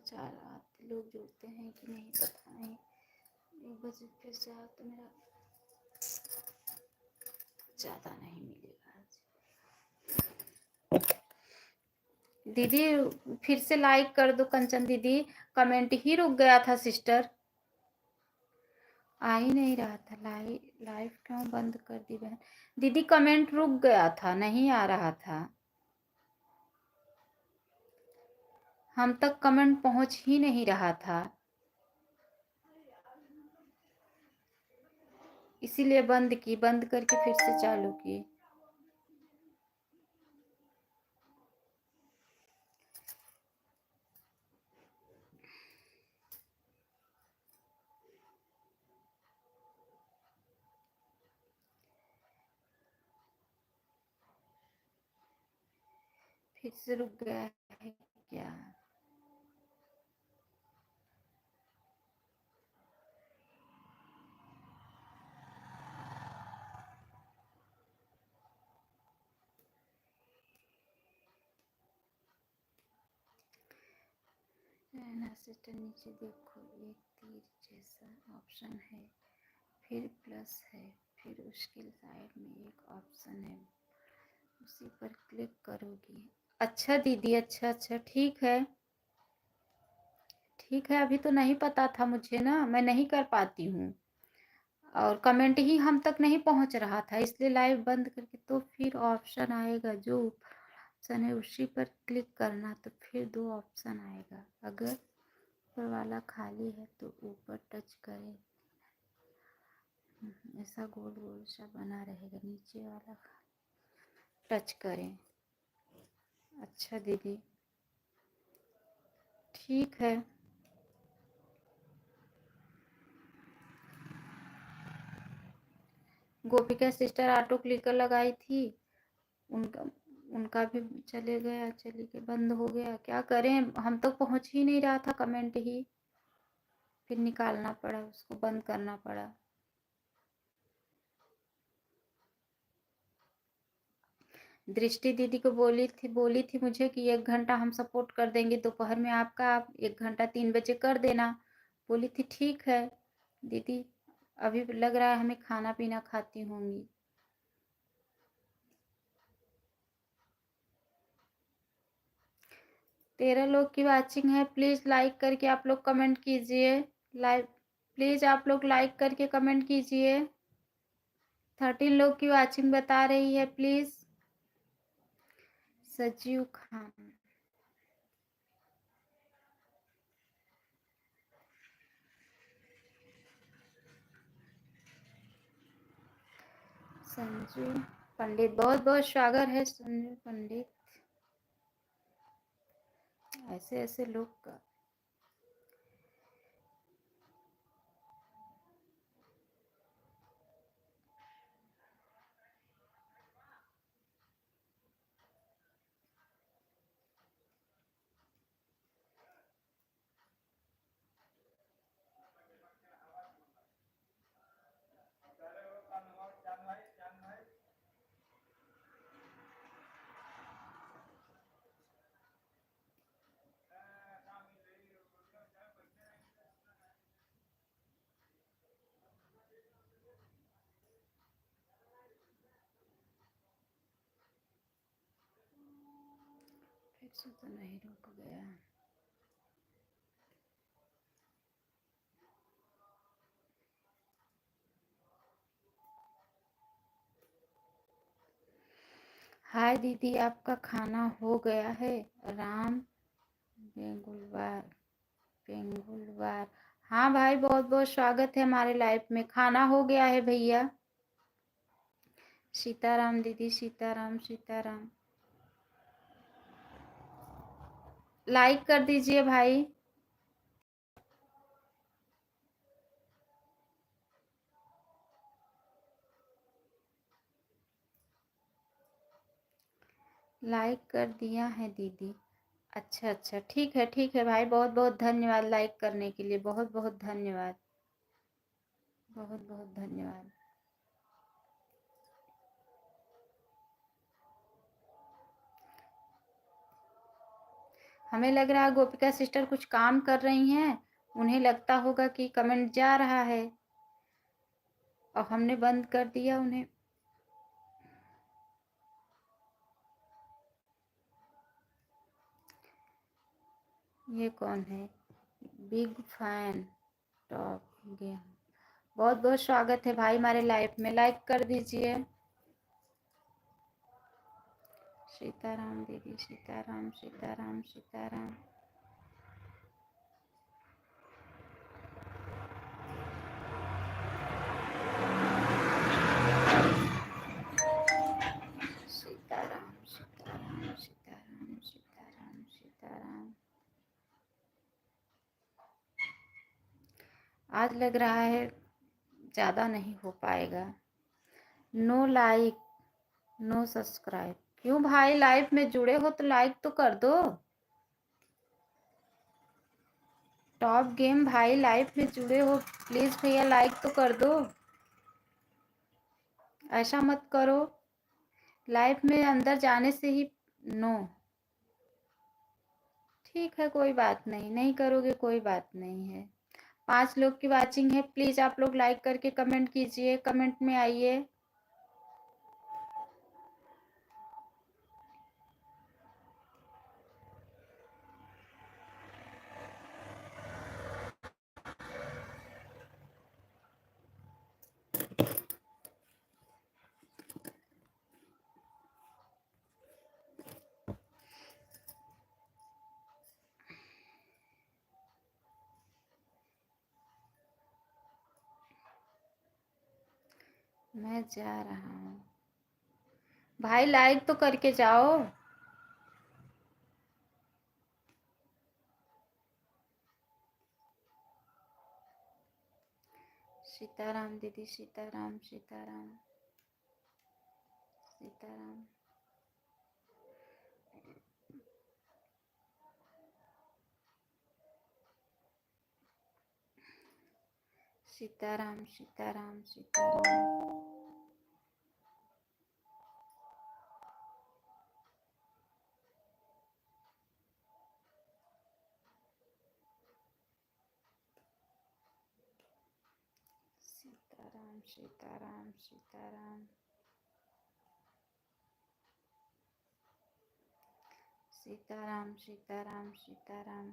कुछ आ रहा लोग जुड़ते हैं कि नहीं पता नहीं। 1 बजे फिर से आओ तो मेरा ज़्यादा नहीं मिलेगा आज। दीदी फिर से लाइक कर दो कंचन दीदी, कमेंट ही रुक गया था सिस्टर, आ ही नहीं रहा था। लाइव क्यों बंद कर दी बहन? दीदी कमेंट रुक गया था, नहीं आ रहा था, हम तक कमेंट पहुंच ही नहीं रहा था, इसीलिए बंद की, बंद करके फिर से चालू की। फिर से रुक गया है क्या? सिस्टर नीचे देखो, एक तीर जैसा ऑप्शन है, फिर प्लस है, फिर उसके साइड में एक ऑप्शन है, उसी पर क्लिक करोगी। अच्छा दीदी, अच्छा ठीक है, ठीक है। अभी तो नहीं पता था मुझे ना, मैं नहीं कर पाती हूँ, और कमेंट ही हम तक नहीं पहुँच रहा था, इसलिए लाइव बंद करके। तो फिर ऑप्शन आएगा, जो ऑप्शन है उसी पर क्लिक करना, तो फिर 2 ऑप्शन आएगा। अगर ऊपर वाला खाली है तो ऊपर टच करें, ऐसा गोल गोल सा बना रहेगा, नीचे वाला टच करें। अच्छा दीदी, ठीक है। गोपिका सिस्टर ऑटो क्लिकर लगाई थी, उनका उनका भी चले गया, चली के बंद हो गया। क्या करें, हम तक पहुंच ही नहीं रहा था कमेंट ही, फिर निकालना पड़ा, उसको बंद करना पड़ा। दृष्टि दीदी को बोली थी मुझे कि 1 घंटा हम सपोर्ट कर देंगे दोपहर में आपका, आप 1 घंटा 3 बजे कर देना। बोली थी ठीक है दीदी, अभी लग रहा है हमें खाना पीना खाती होंगी। तेरह लोग की वाचिंग है, प्लीज लाइक करके आप लोग कमेंट कीजिए। लाइक प्लीज आप लोग लाइक करके कमेंट कीजिए। 13 लोग की वाचिंग बता रही है, प्लीज। सजीव खान, संजू पंडित, बहुत बहुत स्वागत है संजू पंडित। ऐसे ऐसे लोग का फिर से तो नहीं रुक गया। हाय दीदी, आपका खाना हो गया है? राम बेंगुलवार बेंगुलवार, हाँ भाई, बहुत बहुत स्वागत है हमारे लाइफ में। खाना हो गया है भैया। सीताराम दीदी, सीताराम सीताराम। लाइक कर दीजिए भाई। लाइक कर दिया है दीदी। अच्छा ठीक है भाई, बहुत बहुत धन्यवाद लाइक करने के लिए, बहुत बहुत धन्यवाद, बहुत बहुत धन्यवाद। हमें लग रहा है गोपिका सिस्टर कुछ काम कर रही हैं, उन्हें लगता होगा कि कमेंट जा रहा है और हमने बंद कर दिया उन्हें। ये कौन है? Big fan top game. बहुत बहुत स्वागत है भाई हमारे लाइव में, लाइक कर दीजिए। सीताराम दीदी, सीताराम सीताराम सीताराम। सीताराम सीताराम सीताराम सीताराम सीताराम। आज लग रहा है ज़्यादा नहीं हो पाएगा। No like no subscribe. क्यों भाई, लाइव में जुड़े हो तो लाइक तो कर दो। टॉप गेम भाई लाइव में जुड़े हो, प्लीज भैया लाइक तो कर दो। ऐसा मत करो, लाइव में अंदर जाने से ही नो। ठीक है कोई बात नहीं, नहीं करोगे कोई बात नहीं है। 5 लोग की वाचिंग है, प्लीज आप लोग लाइक करके कमेंट कीजिए, कमेंट में आइए। मैं जा रहा हूँ भाई, लाइक तो करके जाओ। सीताराम दीदी, सीताराम सीताराम सीताराम। सीताराम सीताराम सीताराम। सीताराम सीताराम सीताराम सीताराम सीताराम सीताराम।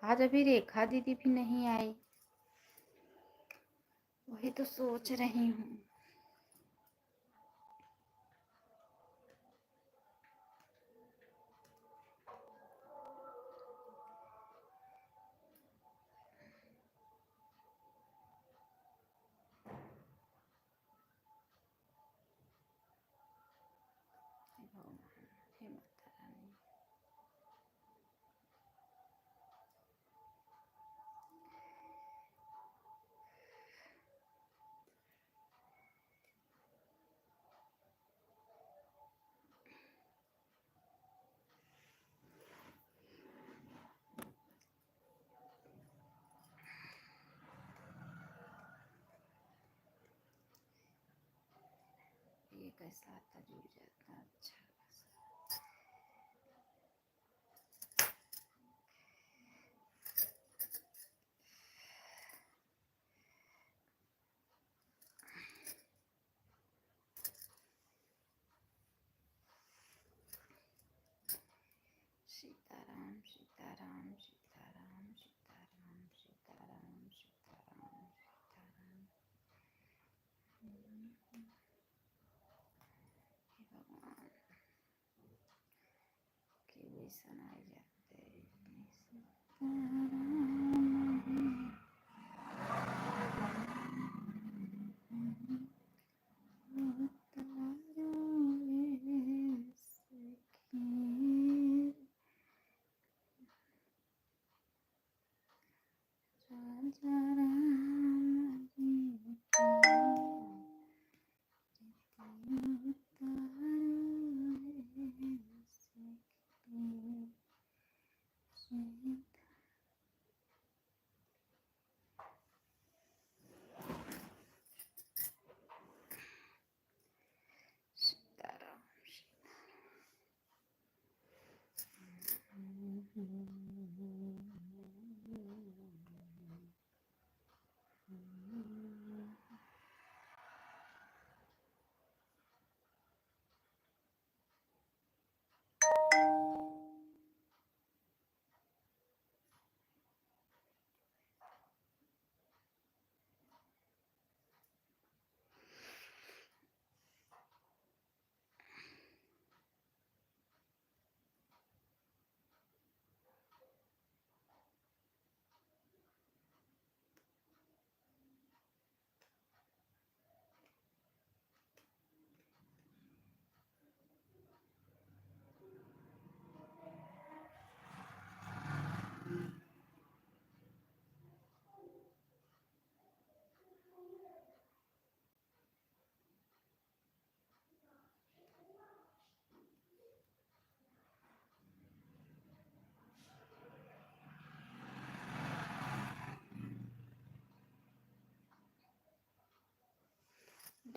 आज अभी रेखा दीदी भी नहीं आई, वही तो सोच रही हूँ। हे भगवान, हे माता रानी। ये कैसा आता, जुड़ जाता अच्छा खासा। सीताराम सीताराम सीताराम सीताराम सीताराम सीताराम सीताराम। हे भगवान, क्यों सुनाई जाते राजा राम जी की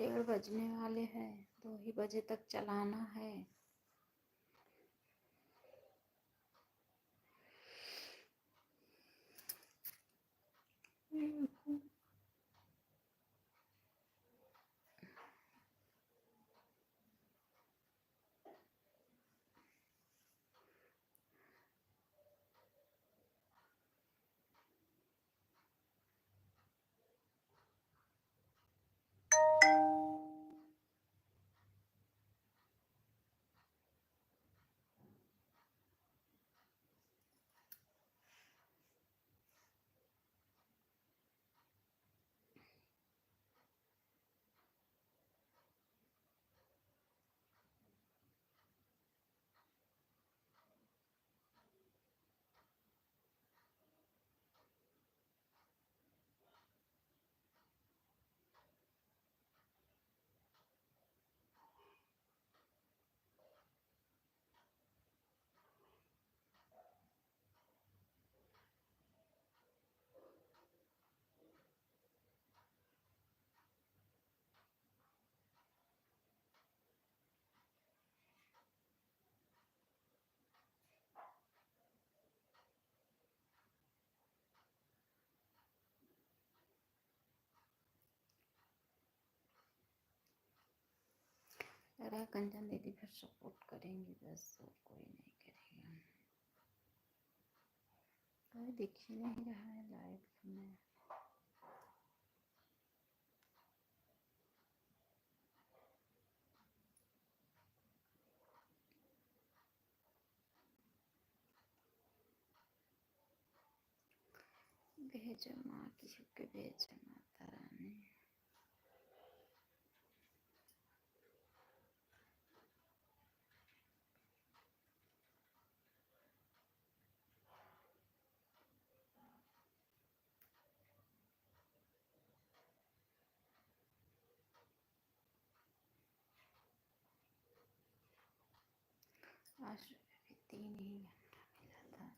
1:30 बजने वाले हैं, 2 ही बजे तक चलाना है। अरे कंचन दीदी फिर सपोर्ट करेंगी बस, और कोई नहीं करेगा। कोई दिख ही नहीं रहा है लाइव में। भेजो माँ किसी के, भेजो माता रानी। आज भी 3 ही घंटा मिला था।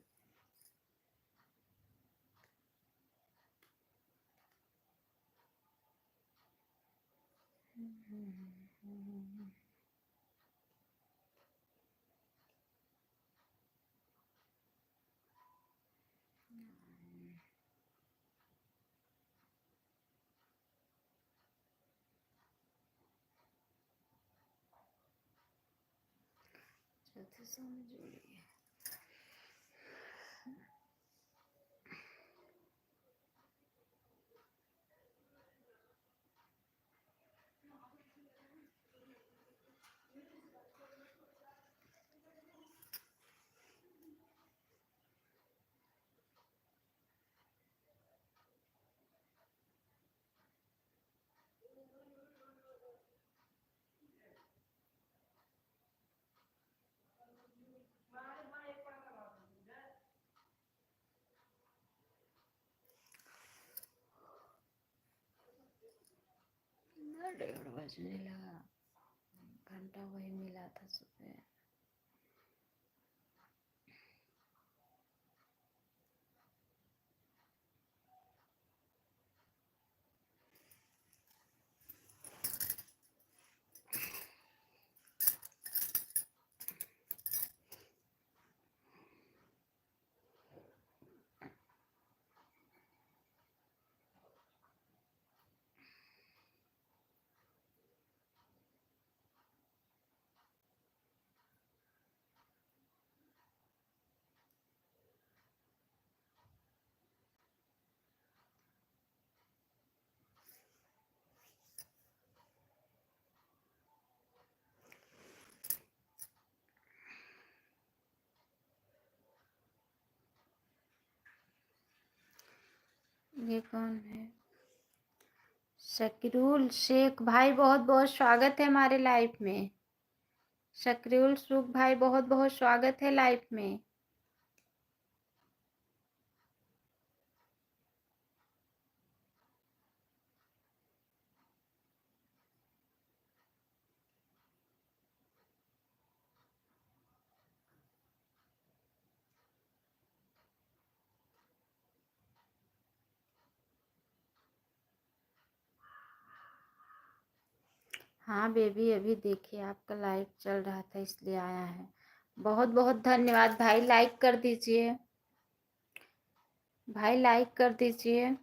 चौथे सौ में जुड़ी है। ना 1:30 बजने लगा, घंटा वही मिला था सुबह। ये कौन है? शकीरुल शेख भाई, बहुत बहुत स्वागत है हमारे लाइफ में। शकीरुल शेख भाई, बहुत बहुत स्वागत है लाइफ में। हाँ बेबी, अभी देखिए आपका लाइव चल रहा था इसलिए आया है। बहुत बहुत धन्यवाद भाई, लाइक कर दीजिए भाई, लाइक कर दीजिए।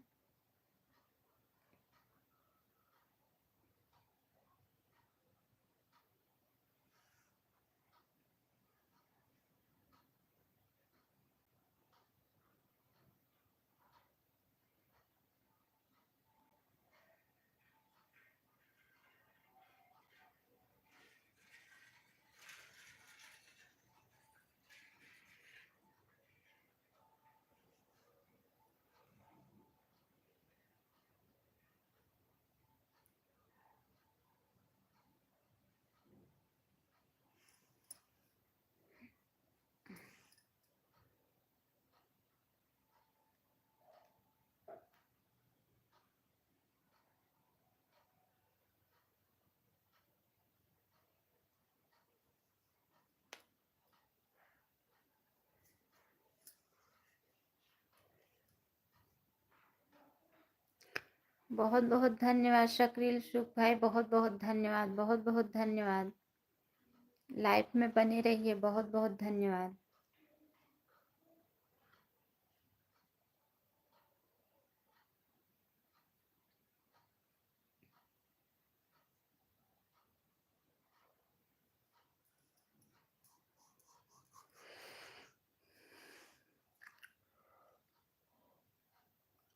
बहुत बहुत धन्यवाद शकील सुख भाई, बहुत बहुत धन्यवाद, बहुत बहुत धन्यवाद। लाइफ में बने रहिए, बहुत बहुत धन्यवाद।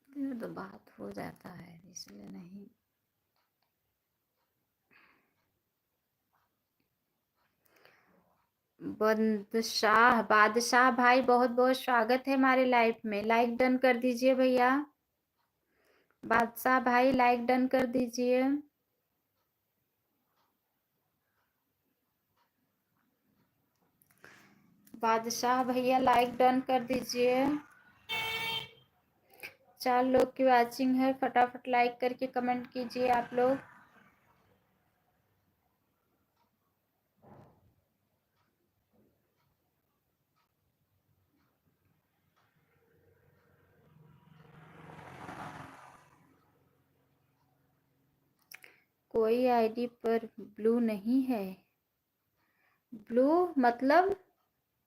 ये तो बात हो जाता है इसलिए नहीं। बादशाह भाई, बहुत बहुत स्वागत है हमारे लाइफ में। लाइक डन कर दीजिए भैया। बादशाह भाई लाइक डन कर दीजिए। बादशाह भैया लाइक डन कर दीजिए। 4 लोग की वॉचिंग है, फटाफट लाइक करके कमेंट कीजिए आप लोग। कोई आईडी पर ब्लू नहीं है। ब्लू मतलब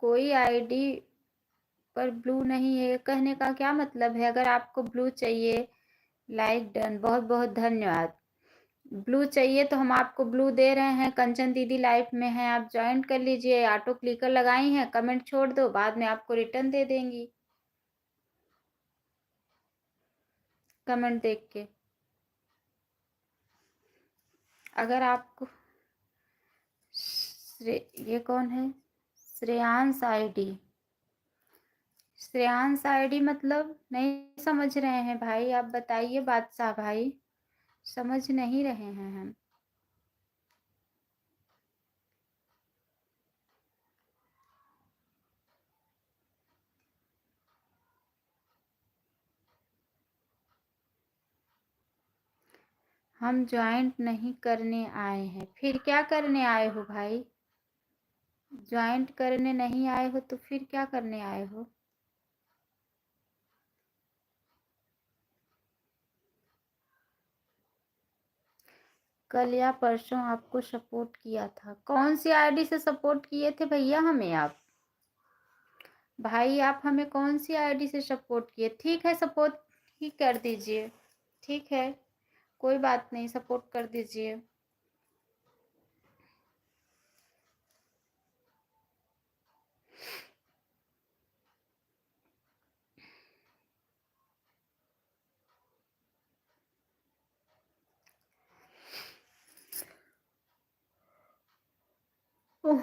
कोई आईडी पर ब्लू नहीं है, कहने का क्या मतलब है? अगर आपको ब्लू चाहिए, लाइक डन, बहुत बहुत धन्यवाद। ब्लू चाहिए तो हम आपको ब्लू दे रहे हैं। कंचन दीदी लाइफ में हैं, आप ज्वाइन कर लीजिए। ऑटो क्लिकर लगाई हैं, कमेंट छोड़ दो, बाद में आपको रिटर्न दे देंगी कमेंट देख के। अगर आपको ये कौन है? श्रेयांश आईडी। श्रेयांश आईडी मतलब नहीं समझ रहे हैं भाई, आप बताइए बादशाह भाई, समझ नहीं रहे हैं हम। हम ज्वाइंट नहीं करने आए हैं, फिर क्या करने आए हो भाई? ज्वाइंट करने नहीं आए हो तो फिर क्या करने आए हो? कल या परसों आपको सपोर्ट किया था। कौन सी आईडी से सपोर्ट किए थे भैया हमें आप? भाई आप हमें कौन सी आईडी से सपोर्ट किए? ठीक है, सपोर्ट ही कर दीजिए, ठीक है, कोई बात नहीं, सपोर्ट कर दीजिए। ओह,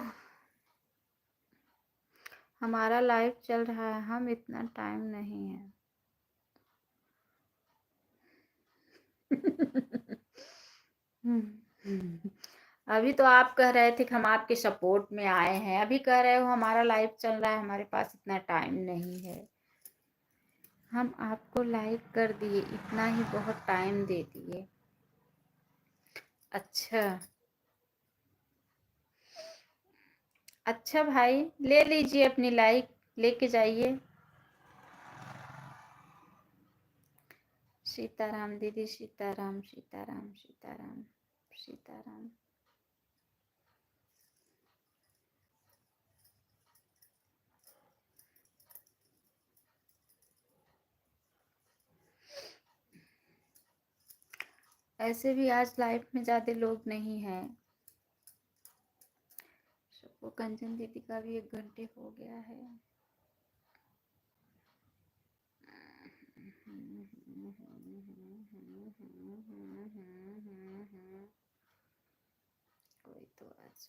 हमारा लाइव चल रहा है, हम इतना टाइम नहीं है। अभी तो आप कह रहे थे कि हम आपके सपोर्ट में आए हैं, अभी कह रहे हो हमारा लाइव चल रहा है, हमारे पास इतना टाइम नहीं है। हम आपको लाइक कर दिए, इतना ही बहुत टाइम दे दिए। अच्छा अच्छा भाई, ले लीजिए अपनी लाइक, लेके जाइए। सीताराम दीदी, सीताराम सीताराम सीताराम सीताराम। ऐसे भी आज लाइफ में ज़्यादा लोग नहीं हैं। सबको कंचन दीदी का भी 1 घंटे हो गया है। कोई तो आज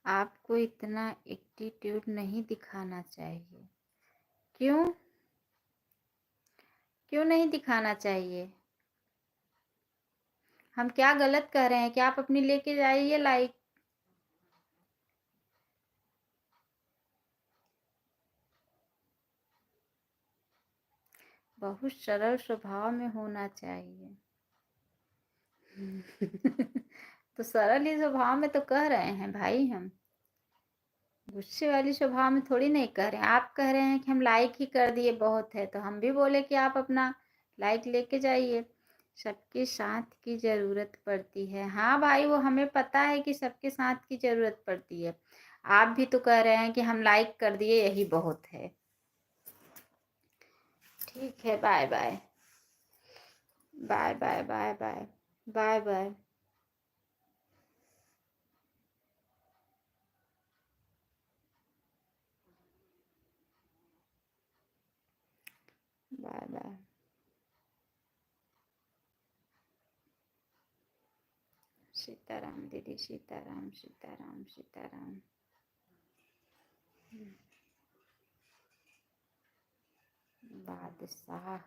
आपको इतना एटीट्यूड नहीं दिखाना चाहिए। क्यों क्यों नहीं दिखाना चाहिए? हम क्या गलत कह रहे हैं कि आप अपनी लेके जाइए लाइक। बहुत सरल स्वभाव में होना चाहिए। तो सरल ही स्वभाव में तो कह रहे हैं भाई, हम गुस्से वाली स्वभाव में थोड़ी नहीं कह रहे हैं। आप कह रहे हैं कि हम लाइक ही कर दिए बहुत है, तो हम भी बोले कि आप अपना लाइक लेके जाइए। सबके साथ की ज़रूरत पड़ती है। हाँ भाई, वो हमें पता है कि सबके साथ की ज़रूरत पड़ती है। आप भी तो कह रहे हैं कि हम लाइक कर दिए यही बहुत है। ठीक है, bye bye bye bye bye bye bye bye bye bye. Sitaram दीदी, सीताराम सीताराम सीताराम। बादशाह।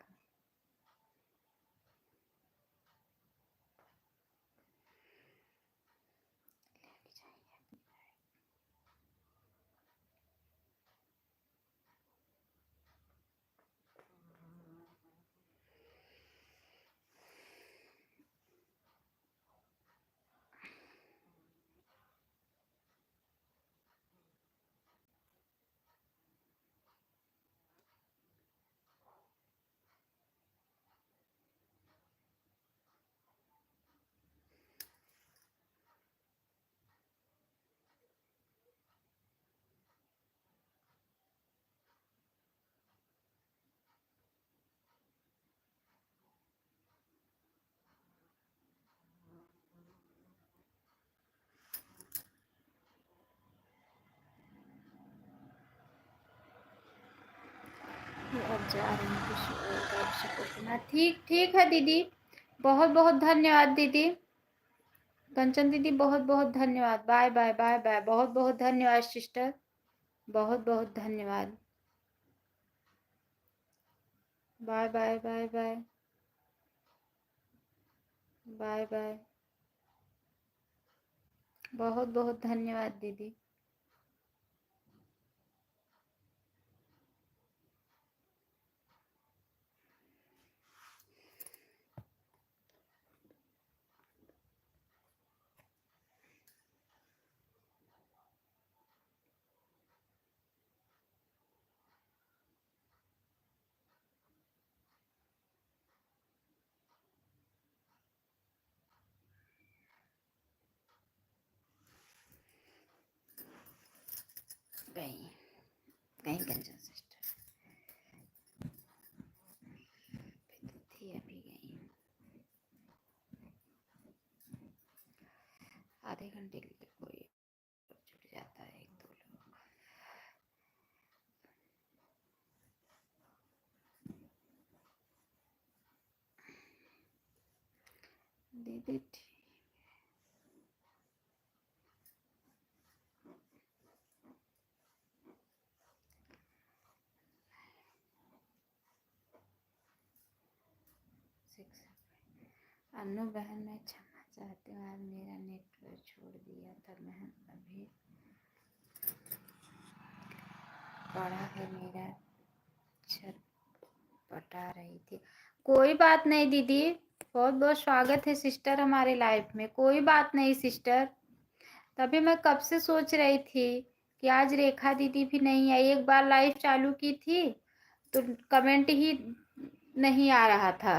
अब जा रही हूँ किसी और दर्शक को सुना। ठीक ठीक है दीदी, बहुत बहुत धन्यवाद दीदी। कंचन दीदी बहुत बहुत धन्यवाद। Bye bye bye bye. बहुत बहुत धन्यवाद सिस्टर, बहुत बहुत धन्यवाद। Bye bye bye bye bye bye. बहुत बहुत धन्यवाद दीदी। गई गई कंचन सिस्टर थी, अभी गई। आधे घंटे के लिए कोई छूट जाता है, 1 2 लोग। दीदी ठीक। अन्नू बहन, मैं क्षमा चाहती हूँ, आज मेरा नेटवर्क छोड़ दिया था। बहन अभी पड़ा है, मेरा छत पटा रही थी। कोई बात नहीं दीदी, बहुत बहुत स्वागत है सिस्टर हमारे लाइफ में। कोई बात नहीं सिस्टर, तभी मैं कब से सोच रही थी कि आज रेखा दीदी भी नहीं आई। एक बार लाइव चालू की थी तो कमेंट ही नहीं आ रहा था।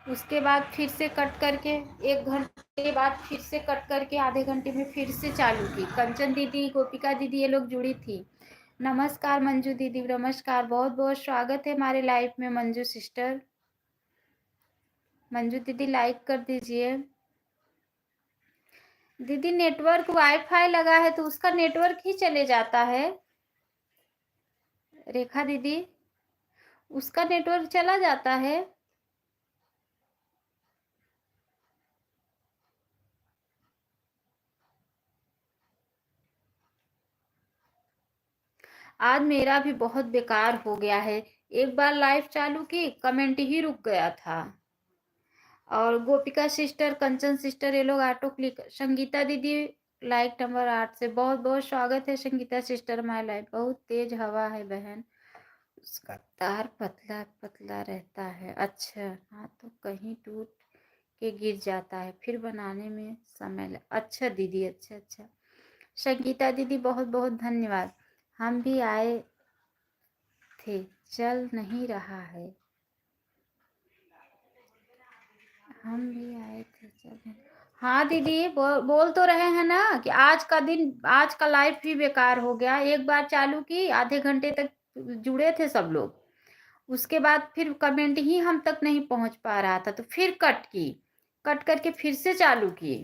उसके बाद फिर से कट करके 1 घंटा के बाद फिर से कट करके आधे घंटे में फिर से चालू की। कंचन दीदी, गोपिका दीदी ये लोग जुड़ी थी। नमस्कार मंजू दीदी, नमस्कार, बहुत बहुत स्वागत है हमारे लाइव में मंजू सिस्टर। मंजू दीदी लाइक कर दीजिए। दीदी नेटवर्क वाईफाई लगा है तो उसका नेटवर्क ही चले जाता है। रेखा दीदी, उसका नेटवर्क चला जाता है। आज मेरा भी बहुत बेकार हो गया है। एक बार लाइव चालू की, कमेंट ही रुक गया था। और गोपिका सिस्टर, कंचन सिस्टर ये लोग ऑटो क्लिक। संगीता दीदी लाइक नंबर 8 से बहुत बहुत स्वागत है संगीता सिस्टर। माय लाइफ बहुत तेज हवा है बहन, उसका तार पतला पतला रहता है। अच्छा, हाँ तो कहीं टूट के गिर जाता है, फिर बनाने में समय अच्छा दीदी, अच्छा अच्छा। संगीता दीदी बहुत बहुत धन्यवाद। हम भी आए थे, चल नहीं रहा है। हम भी आए थे, चल नहीं। हाँ दीदी, बोल तो रहे हैं ना कि आज का दिन, आज का लाइफ भी बेकार हो गया। एक बार चालू की, आधे घंटे तक जुड़े थे सब लोग, उसके बाद फिर कमेंट ही हम तक नहीं पहुंच पा रहा था, तो फिर कट की, कट करके फिर से चालू की।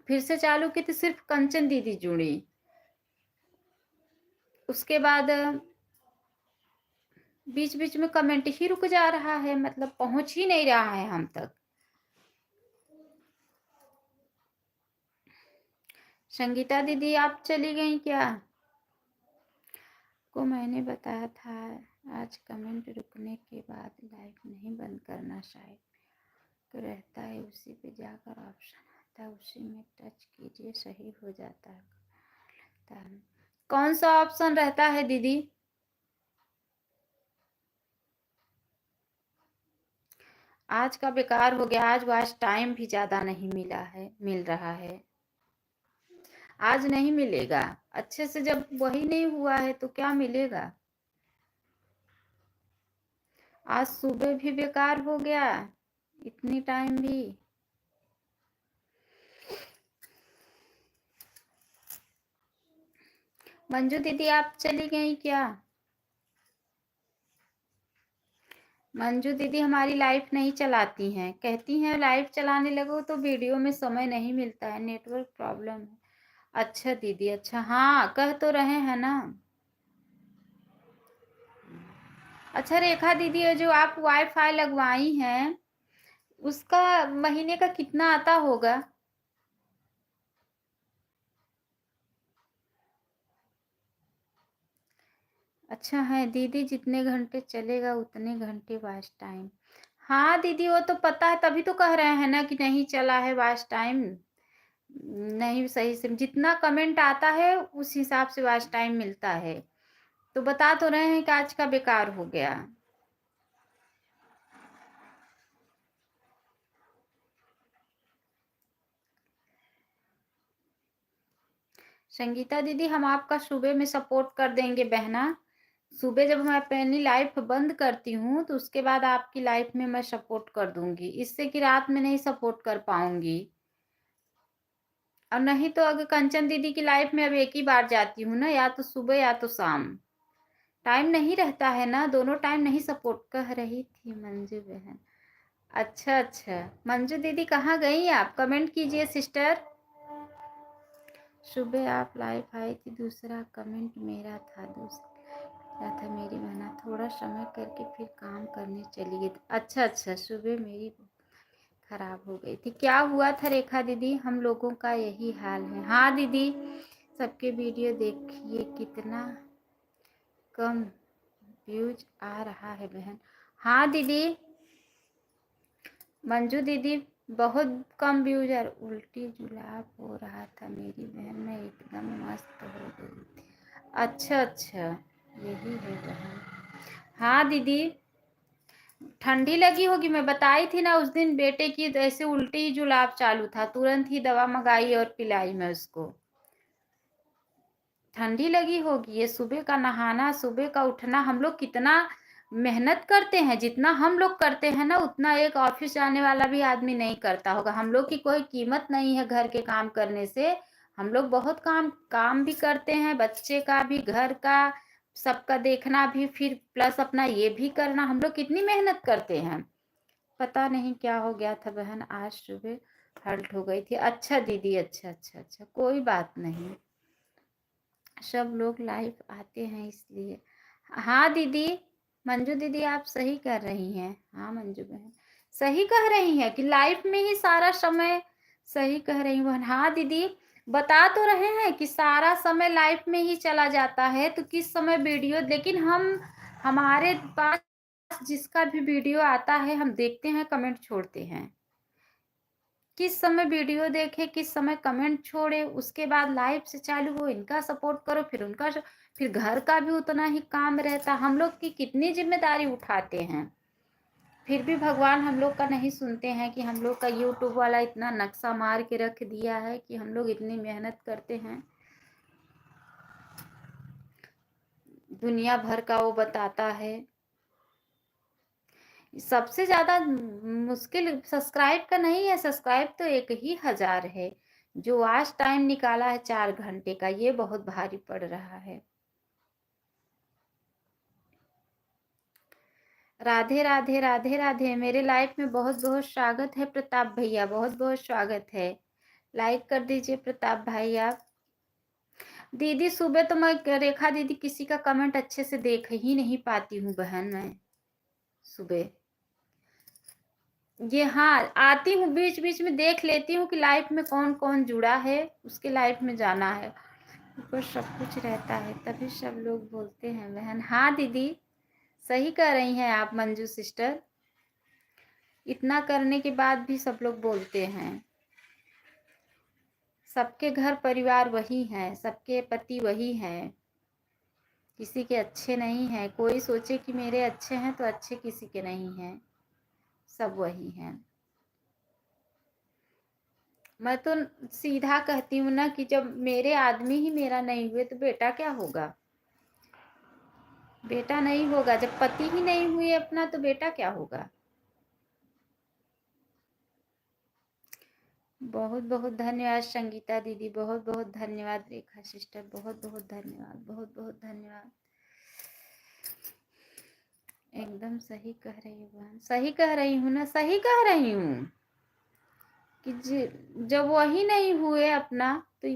फिर से चालू की तो सिर्फ कंचन दीदी जुड़ी। उसके बाद बीच बीच में कमेंट ही रुक जा रहा है, मतलब पहुंच ही नहीं रहा है हम तक। संगीता दीदी आप चली गई क्या? को मैंने बताया था आज कमेंट रुकने के बाद लाइव नहीं बंद करना, शायद तो रहता है उसी पे जाकर ऑप्शन आता है, उसी में टच कीजिए सही हो जाता है। कौन सा ऑप्शन रहता है दीदी? आज का बेकार हो गया। आज वॉच टाइम भी ज्यादा नहीं मिल रहा है। आज नहीं मिलेगा अच्छे से, जब वही नहीं हुआ है तो क्या मिलेगा। आज सुबह भी बेकार हो गया, इतनी टाइम भी। मंजू दीदी आप चली गई क्या? मंजू दीदी हमारी लाइफ नहीं चलाती हैं, कहती हैं लाइव चलाने लगो तो वीडियो में समय नहीं मिलता है, नेटवर्क प्रॉब्लम है। अच्छा दीदी, अच्छा, हाँ कह तो रहे हैं ना। अच्छा रेखा दीदी, ये जो आप वाईफाई लगवाई हैं उसका महीने का कितना आता होगा? अच्छा है दीदी, जितने घंटे चलेगा उतने घंटे वॉच टाइम। हाँ दीदी वो तो पता है, तभी तो कह रहे हैं ना कि नहीं चला है वॉच टाइम। नहीं सही से जितना कमेंट आता है उस हिसाब से वॉच टाइम मिलता है, तो बता तो रहे हैं कि आज का बेकार हो गया। संगीता दीदी हम आपका सुबह में सपोर्ट कर देंगे बहना। सुबह जब मैं अपनी लाइफ बंद करती हूँ तो उसके बाद आपकी लाइफ में मैं सपोर्ट कर दूंगी, इससे कि रात में नहीं सपोर्ट कर पाऊंगी। और नहीं तो अगर कंचन दीदी की लाइफ में अब एक ही बार जाती हूँ ना, या तो सुबह या तो शाम, टाइम नहीं रहता है ना, दोनों टाइम नहीं सपोर्ट कह रही थी मंजू बहन। अच्छा अच्छा, मंजू दीदी कहाँ गई आप? कमेंट कीजिए सिस्टर। सुबह आप लाइव आई थी, दूसरा कमेंट मेरा था, दूसरा था मेरी बहना, थोड़ा समय करके फिर काम करने चली गई। अच्छा अच्छा, सुबह मेरी खराब हो गई थी, क्या हुआ था रेखा दीदी? हम लोगों का यही हाल है। हाँ दीदी, सबके वीडियो देखिए कितना कम व्यूज आ रहा है बहन। हाँ दीदी, मंजू दीदी बहुत कम व्यूज और उल्टी जुलाब हो रहा था मेरी बहन, मैं एकदम मस्त हो गई थी। अच्छा अच्छा, यही है बहन। हाँ दीदी, ठंडी लगी होगी, मैं बताई थी ना उस दिन बेटे की ऐसे उल्टी जुलाब चालू था, तुरंत ही दवा मंगाई और पिलाई मैं उसको। ठंडी लगी होगी, ये सुबह का नहाना, सुबह का उठना, हम लोग कितना मेहनत करते हैं, जितना हम लोग करते हैं ना उतना एक ऑफिस जाने वाला भी आदमी नहीं करता होगा। हम लोग की कोई कीमत नहीं है घर के काम करने से। हम लोग बहुत काम काम भी करते हैं, बच्चे का भी, घर का, सबका देखना भी, फिर प्लस अपना ये भी करना। हम लोग कितनी मेहनत करते हैं। पता नहीं क्या हो गया था बहन, आज सुबह हल्ट हो गई थी। अच्छा दीदी, अच्छा अच्छा अच्छा, कोई बात नहीं, सब लोग लाइव आते हैं इसलिए। हाँ दीदी, मंजू दीदी आप सही कर रही हैं। हाँ मंजू बहन सही कह रही हैं कि लाइफ में ही सारा समय, सही कह रही हूँ बहन। हाँ दीदी, बता तो रहे हैं कि सारा समय लाइफ में ही चला जाता है, तो किस समय वीडियो, लेकिन हम, हमारे पास जिसका भी वीडियो आता है हम देखते हैं, कमेंट छोड़ते हैं। किस समय वीडियो देखे, किस समय कमेंट छोड़े, उसके बाद लाइव से चालू हो, इनका सपोर्ट करो, फिर उनका, फिर घर का भी उतना ही काम रहता। हम लोग की कितनी जिम्मेदारी उठाते हैं, फिर भी भगवान हम लोग का नहीं सुनते हैं कि हम लोग का यूट्यूब वाला इतना नक्शा मार के रख दिया है कि हम लोग इतनी मेहनत करते हैं, दुनिया भर का वो बताता है। सबसे ज्यादा मुश्किल सब्सक्राइब का नहीं है, सब्सक्राइब तो 1,000 है। जो आज टाइम निकाला है 4 घंटे का, ये बहुत भारी पड़ रहा है। राधे राधे राधे राधे, मेरे लाइफ में बहुत बहुत स्वागत है प्रताप भैया, बहुत बहुत स्वागत है। लाइक कर दीजिए प्रताप भाई आप। दीदी सुबह तो मैं, रेखा दीदी, किसी का कमेंट अच्छे से देख ही नहीं पाती हूँ बहन मैं सुबह। ये हाँ, आती हूँ बीच बीच में, देख लेती हूँ कि लाइफ में कौन कौन जुड़ा है, उसके लाइफ में जाना है, ऊपर सब कुछ रहता है, तभी सब लोग बोलते हैं बहन। हाँ दीदी सही कह रही हैं आप मंजू सिस्टर, इतना करने के बाद भी सब लोग बोलते हैं। सबके घर परिवार वही हैं, सबके पति वही हैं, किसी के अच्छे नहीं हैं। कोई सोचे कि मेरे अच्छे हैं तो अच्छे किसी के नहीं हैं, सब वही हैं। मैं तो सीधा कहती हूँ ना कि जब मेरे आदमी ही मेरा नहीं हुए तो बेटा क्या होगा, बेटा नहीं होगा। जब पति ही नहीं हुए अपना तो बेटा क्या होगा। बहुत बहुत धन्यवाद संगीता दीदी, बहुत बहुत धन्यवाद रेखा सिस्टर, बहुत बहुत धन्यवाद, बहुत बहुत धन्यवाद। एकदम सही कह रही हूँ बहन, सही कह रही हूँ ना, सही कह रही हूँ कि जब वही नहीं हुए अपना तो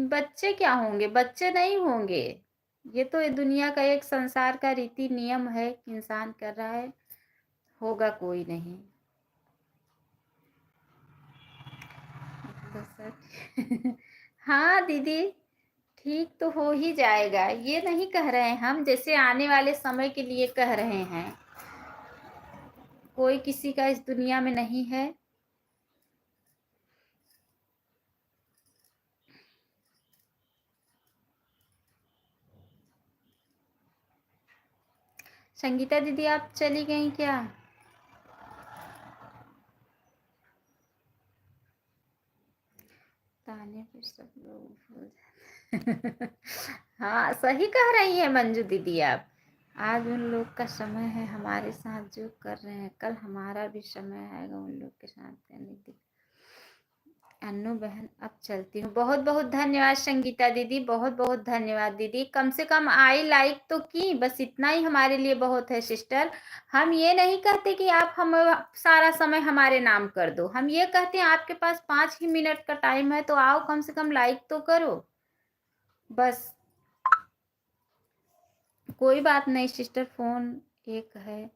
बच्चे क्या होंगे, बच्चे नहीं होंगे। ये तो ये दुनिया का एक संसार का रीति नियम है कि इंसान कर रहा है, होगा कोई नहीं। बस हाँ दीदी, ठीक तो हो ही जाएगा, ये नहीं कह रहे हैं हम, जैसे आने वाले समय के लिए कह रहे हैं। कोई किसी का इस दुनिया में नहीं है। संगीता दीदी आप चली गई क्या? ताने पे सब लोग भूल जाते हाँ सही कह रही है मंजू दीदी आप। आज उन लोग का समय है हमारे साथ जो कर रहे हैं, कल हमारा भी समय आएगा उन लोग के साथ करने की। अन्नू बहन अब चलती हूँ। बहुत बहुत धन्यवाद संगीता दीदी, बहुत बहुत धन्यवाद दीदी। कम से कम आई, लाइक तो की, बस इतना ही हमारे लिए बहुत है सिस्टर। हम ये नहीं कहते कि आप हम सारा समय हमारे नाम कर दो, हम ये कहते हैं आपके पास 5 ही मिनट का टाइम है तो आओ, कम से कम लाइक तो करो बस। कोई बात नहीं सिस्टर, फोन एक है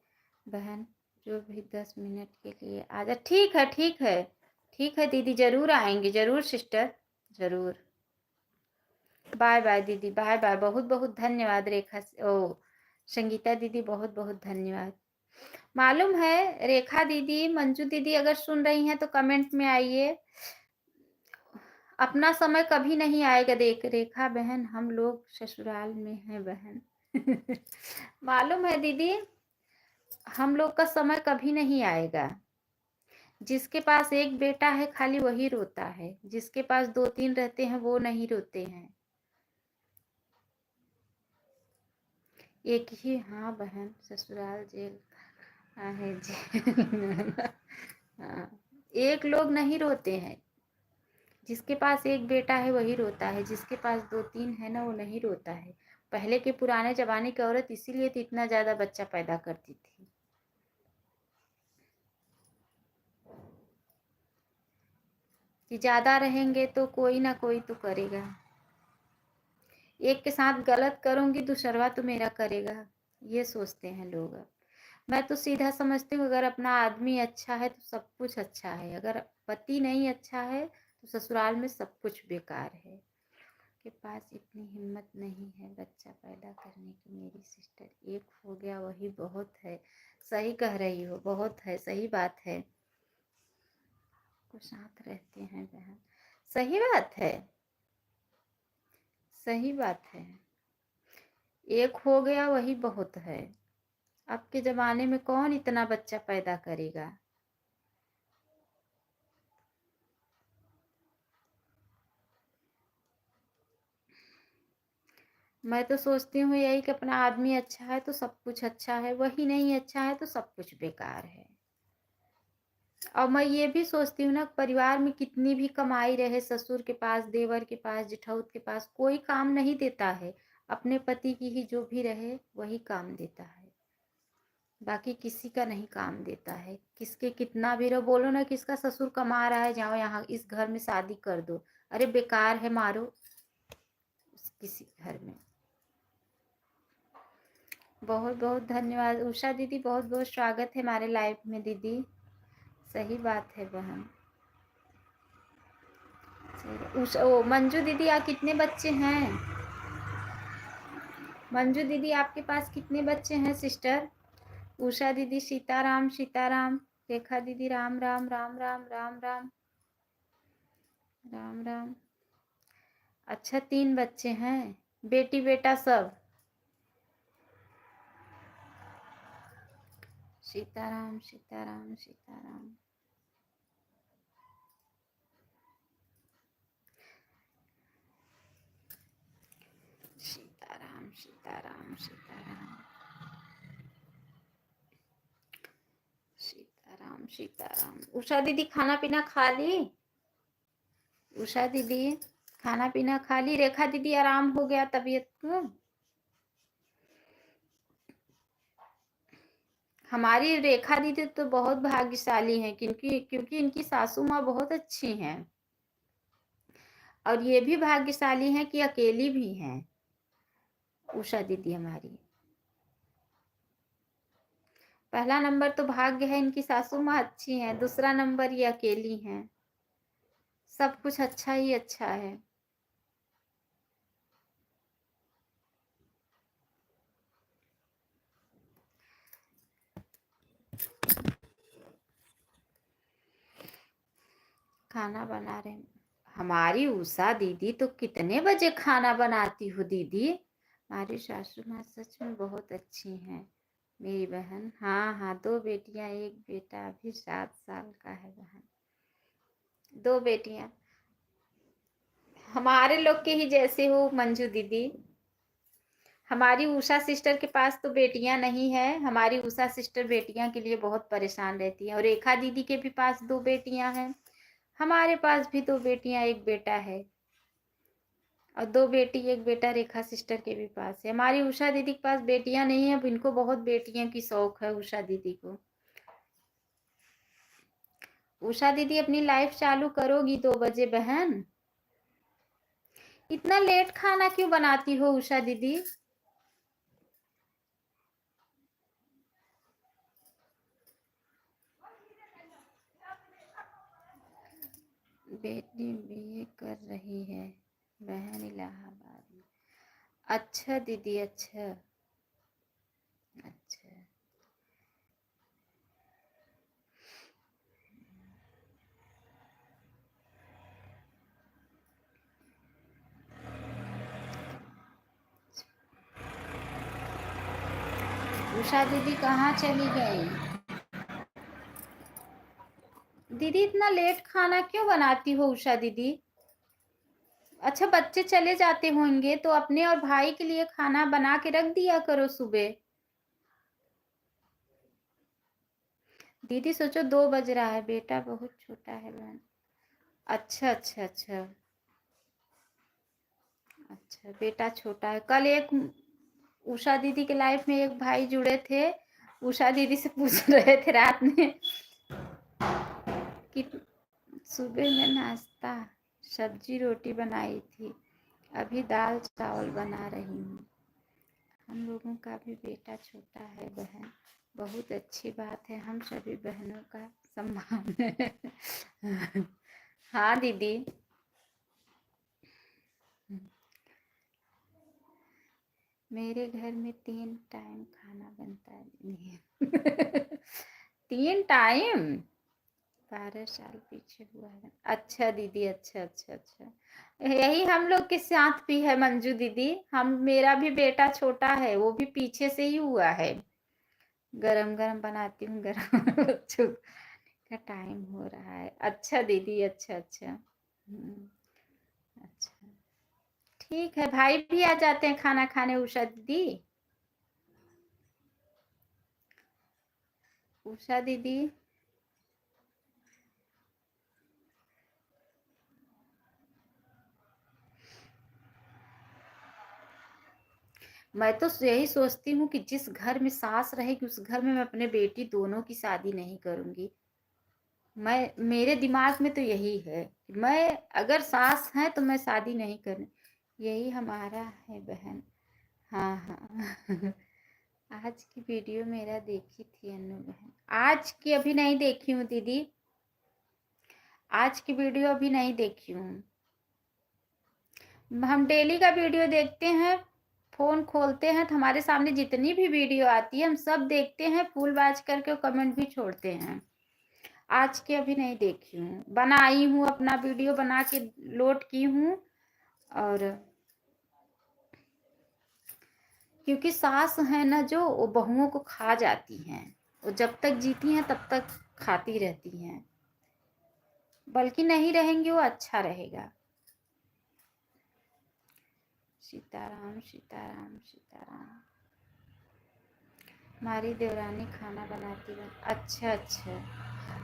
बहन, जो भी 10 मिनट के लिए आ जा। ठीक है ठीक है, ठीक है दीदी, जरूर आएंगे, जरूर सिस्टर, जरूर। बाय बाय दीदी, बाय बाय, बहुत बहुत धन्यवाद रेखा ओ संगीता दीदी, बहुत बहुत धन्यवाद। मालूम है रेखा दीदी, मंजू दीदी अगर सुन रही हैं तो कमेंट में आइए। अपना समय कभी नहीं आएगा, देख रेखा बहन, हम लोग ससुराल में हैं बहन मालूम है दीदी, हम लोग का समय कभी नहीं आएगा। जिसके पास एक बेटा है खाली वही रोता है, जिसके पास 2-3 रहते हैं वो नहीं रोते हैं। एक ही, हाँ बहन, ससुराल जेल है जेल। हाँ, एक लोग नहीं रोते हैं। जिसके पास एक बेटा है वही रोता है, जिसके पास दो तीन है ना वो नहीं रोता है। पहले के पुराने जमाने की औरत इसीलिए तो इतना ज्यादा बच्चा पैदा करती थी। कि ज्यादा रहेंगे तो कोई ना कोई तो करेगा। एक के साथ गलत करूंगी दूसरवा तो मेरा करेगा, ये सोचते हैं लोग अब। मैं तो सीधा समझती हूँ, अगर अपना आदमी अच्छा है तो सब कुछ अच्छा है, अगर पति नहीं अच्छा है तो ससुराल में सब कुछ बेकार है। के पास इतनी हिम्मत नहीं है बच्चा पैदा करने की मेरी सिस्टर, एक हो गया वही बहुत है। सही कह रही हो, बहुत है, सही बात है। को साथ रहते हैं बहन, सही बात है, सही बात है। एक हो गया वही बहुत है। अब के जमाने में कौन इतना बच्चा पैदा करेगा। मैं तो सोचती हूँ यही कि अपना आदमी अच्छा है तो सब कुछ अच्छा है, वही नहीं अच्छा है तो सब कुछ बेकार है। और मैं ये भी सोचती हूँ ना, परिवार में कितनी भी कमाई रहे, ससुर के पास, देवर के पास, जेठाउत के पास, कोई काम नहीं देता है। अपने पति की ही जो भी रहे वही काम देता है, बाकी किसी का नहीं काम देता है। किसके कितना भी रहो, बोलो ना किसका ससुर कमा रहा है, जाओ यहाँ इस घर में शादी कर दो, अरे बेकार है, मारो किसी घर में। बहुत बहुत धन्यवाद उषा दीदी, बहुत बहुत स्वागत है हमारे लाइव में दीदी। सही बात है बहन। उषा, ओ मंजू दीदी, आप कितने बच्चे हैं? मंजू दीदी आपके पास कितने बच्चे हैं सिस्टर? उषा दीदी सीताराम सीताराम। रेखा दीदी राम राम राम राम राम राम राम राम। अच्छा, 3 बच्चे हैं, बेटी बेटा सब। सीताराम सीताराम सीताराम। सीताराम सीताराम सीताराम सीताराम सीताराम। उषा दीदी खाना पीना खा ली? उषा दीदी खाना पीना खा ली? रेखा दीदी आराम हो गया तबीयत को? हमारी रेखा दीदी तो बहुत भाग्यशाली हैं, क्योंकि क्योंकि इनकी सासू माँ बहुत अच्छी हैं, और ये भी भाग्यशाली हैं कि अकेली भी हैं। उषा दीदी हमारी पहला नंबर तो भाग्य है, इनकी सासू माँ अच्छी हैं, दूसरा नंबर ये अकेली हैं। सब कुछ अच्छा ही अच्छा है। खाना बना रहे हैं हमारी उषा दीदी, तो कितने बजे खाना बनाती हो दीदी? हमारी सासू माँ सच में बहुत अच्छी हैं। मेरी बहन, हाँ हाँ, 2 बेटियां, एक बेटा अभी 7 साल का है बहन। 2 बेटियां हमारे लोग के ही जैसे हो मंजू दीदी। हमारी उषा सिस्टर के पास तो बेटियां नहीं है, हमारी उषा सिस्टर बेटियां के लिए बहुत परेशान रहती है। और रेखा दीदी के भी पास 2 बेटियां हैं, हमारे पास भी 2 बेटियां एक बेटा है, और 2 बेटी एक बेटा रेखा सिस्टर के भी पास है। हमारी उषा दीदी के पास बेटियां नहीं है, अब इनको बहुत बेटियों की शौक है उषा दीदी को। उषा दीदी अपनी लाइफ चालू करोगी 2 बजे बहन? इतना लेट खाना क्यों बनाती हो उषा दीदी? बेटी बीए कर रही है बहन इलाहाबाद में। अच्छा दीदी, अच्छा अच्छा। उषा दीदी कहाँ चली गई? दीदी इतना लेट खाना क्यों बनाती हो उषा दीदी? अच्छा, बच्चे चले जाते होंगे तो अपने और भाई के लिए खाना बना के रख दिया करो सुबह। दीदी सोचो 2 बज रहा है, बेटा बहुत छोटा है बहन। अच्छा, अच्छा, अच्छा। अच्छा, बेटा छोटा है। कल एक उषा दीदी के लाइफ में एक भाई जुड़े थे, उषा दीदी से पूछ रहे थे रात में कि सुबह में नाश्ता सब्जी रोटी बनाई थी, अभी दाल चावल बना रही हूँ। हम लोगों का भी बेटा छोटा है बहन, बहुत अच्छी बात है, हम सभी बहनों का सम्मान है। हाँ दीदी। मेरे घर में 3 टाइम खाना बनता है दीदी। 3 टाइम? 12 साल पीछे हुआ है। अच्छा दीदी, अच्छा, अच्छा, अच्छा। यही हम लोग के साथ भी है मंजू दीदी, हम मेरा भी बेटा छोटा है, वो भी पीछे से ही हुआ है। गरम गरम बनाती हूँ, गरम बच्चों का टाइम हो रहा है। अच्छा दीदी, अच्छा, अच्छा। अच्छा, ठीक है, भाई भी आ जाते हैं खाना खाने उषा दीदी। उषा दीदी, मैं तो यही सोचती हूँ कि जिस घर में सास रहेगी उस घर में मैं अपने बेटी दोनों की शादी नहीं करूंगी। मैं, मेरे दिमाग में तो यही है कि मैं अगर सास है तो मैं शादी नहीं करूँ। यही हमारा है बहन। हाँ, हाँ। आज की वीडियो मेरा देखी थी अनु बहन, आज की अभी नहीं देखी हूँ दीदी, आज की वीडियो अभी नहीं देखी हूँ। हम डेली का वीडियो देखते हैं, फोन खोलते हैं तो हमारे सामने जितनी भी वीडियो आती है हम सब देखते हैं, फुल वॉच करके कमेंट भी छोड़ते हैं। आज के अभी नहीं देखी हूँ, बनाई हूँ, अपना वीडियो बना के लोड की हूँ। और क्योंकि सास है ना जो, वो बहुओं को खा जाती हैं, वो जब तक जीती हैं तब तक खाती रहती हैं, बल्कि नहीं रहेंगी वो अच्छा रहेगा। सीताराम, सीताराम, सीताराम। हमारी देवरानी खाना बनाती है। अच्छा, अच्छा।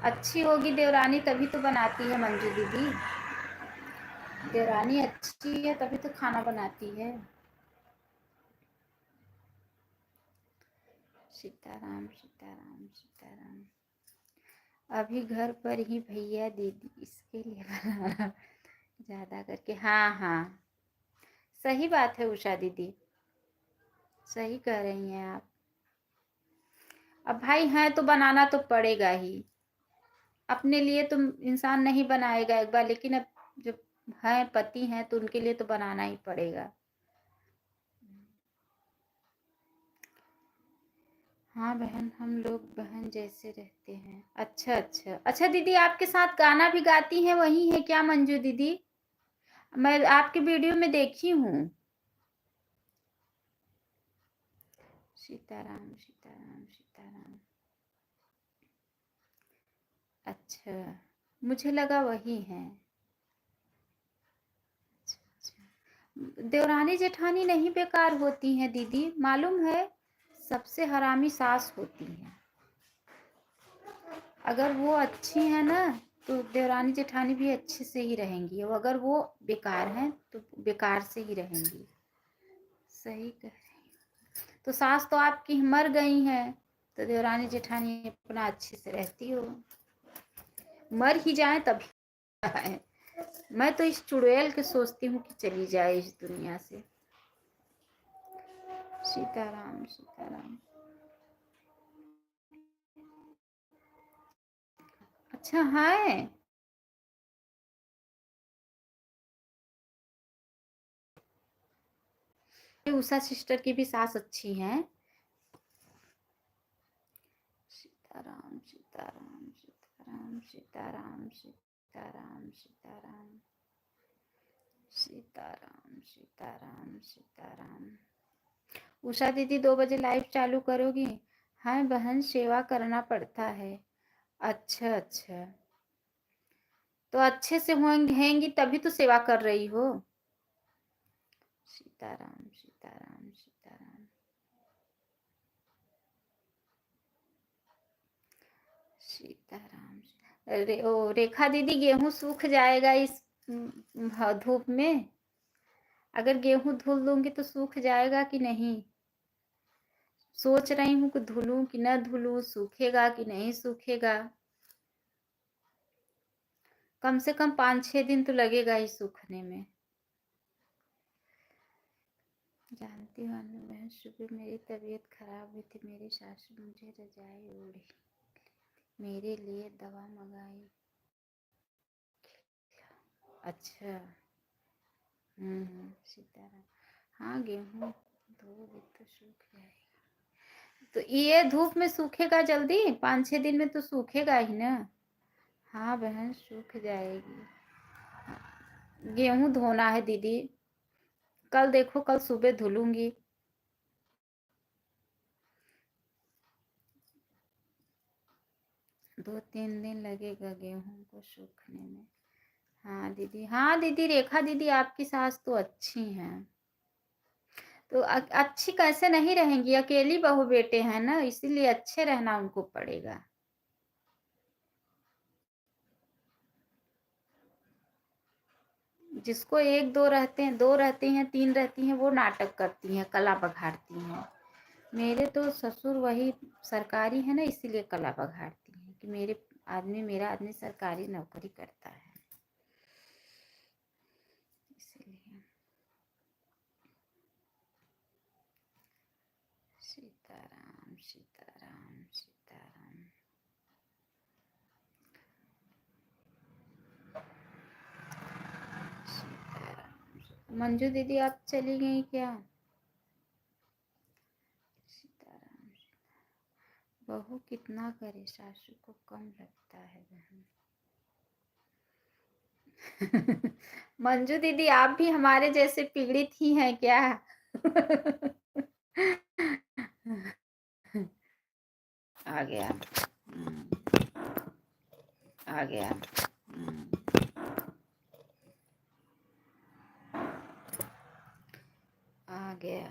अच्छी होगी देवरानी तभी तो बनाती है मंजू दीदी, देवरानी अच्छी है तभी तो खाना बनाती है। सीताराम, सीताराम, सीताराम। अभी घर पर ही भैया दीदी इसके लिए बना ज्यादा करके। हाँ, हाँ, सही बात है उषा दीदी, सही कह रही हैं आप। अब भाई हैं तो बनाना तो पड़ेगा ही, अपने लिए तो इंसान नहीं बनाएगा एक बार, लेकिन अब जब हैं पति हैं तो उनके लिए तो बनाना ही पड़ेगा। हाँ बहन, हम लोग बहन जैसे रहते हैं। अच्छा, अच्छा, अच्छा दीदी, आपके साथ गाना भी गाती हैं वही है क्या मंजू दीदी? मैं आपके वीडियो में देखी हूँ। सीताराम, सीताराम, सीताराम। अच्छा, मुझे लगा वही है। अच्छा, अच्छा। देवरानी जेठानी नहीं बेकार होती हैं दीदी, मालूम है, सबसे हरामी सास होती है। अगर वो अच्छी है ना तो देवरानी जेठानी भी अच्छे से ही रहेंगी, और अगर वो बेकार हैं तो बेकार से ही रहेंगी। सही कह रही हैं। तो सास तो आपकी मर गई हैं, तो देवरानी जेठानी अपना अच्छे से रहती हो, मर ही जाए तभी है। मैं तो इस चुड़ैल के सोचती हूँ कि चली जाए इस दुनिया से। सीताराम, सीताराम। अच्छा है। उषा सिस्टर की भी सास अच्छी हैं। सीताराम, सीताराम, सीताराम, सीताराम, सीताराम, सीताराम, सीताराम, सीताराम, सीताराम। उषा दीदी 2 बजे लाइव चालू करोगी? हाँ बहन, सेवा करना पड़ता है। अच्छा, अच्छा, तो अच्छे से होंगी तभी तो सेवा कर रही हो। सीताराम सीताराम सीताराम सीताराम। रेखा दीदी, गेहूं सूख जाएगा इस धूप में? अगर गेहूं धुल दूंगी तो सूख जाएगा कि नहीं? सोच रही हूँ कि धुलूं कि न धुलूं, सूखेगा कि नहीं सूखेगा। कम से कम 5-6 दिन तो लगेगा ही सूखने में। जानती हूँ अनु बहन, सुबह मेरी तबीयत खराब हुई थी, मेरी सासू मुझे रजाई ओढ़ी, मेरे लिए दवा मंगाई। अच्छा। सीताराम। हाँ, गेहूँ धोओगे तो सूख जाएगा। तो ये धूप में सूखेगा जल्दी? 5-6 दिन में तो सूखेगा ही ना। हाँ बहन, सूख जाएगी। गेहूं धोना है दीदी, कल देखो, कल सुबह धुलूंगी। 2-3 दिन लगेगा गेहूं को सूखने में। हाँ दीदी, हाँ दीदी, रेखा दीदी आपकी सास तो अच्छी हैं। तो अच्छी कैसे नहीं रहेंगी? अकेली बहू बेटे हैं ना, इसीलिए अच्छे रहना उनको पड़ेगा। जिसको 1-2 रहते हैं, 2 रहती हैं, 3 रहती हैं, वो नाटक करती हैं, कला बघाड़ती हैं। मेरे तो ससुर वही सरकारी है ना, इसीलिए कला बघाड़ती हैं कि मेरा आदमी सरकारी नौकरी करता है, इसीलिए। सीताराम सीताराम सीताराम। सीताराम। मंजू दीदी आप चली गई क्या? सीताराम। बहू कितना करे, सासू को कम लगता है बहन। मंजू दीदी आप भी हमारे जैसे पीड़ित ही हैं क्या? आ गया। आ गया। आ गया।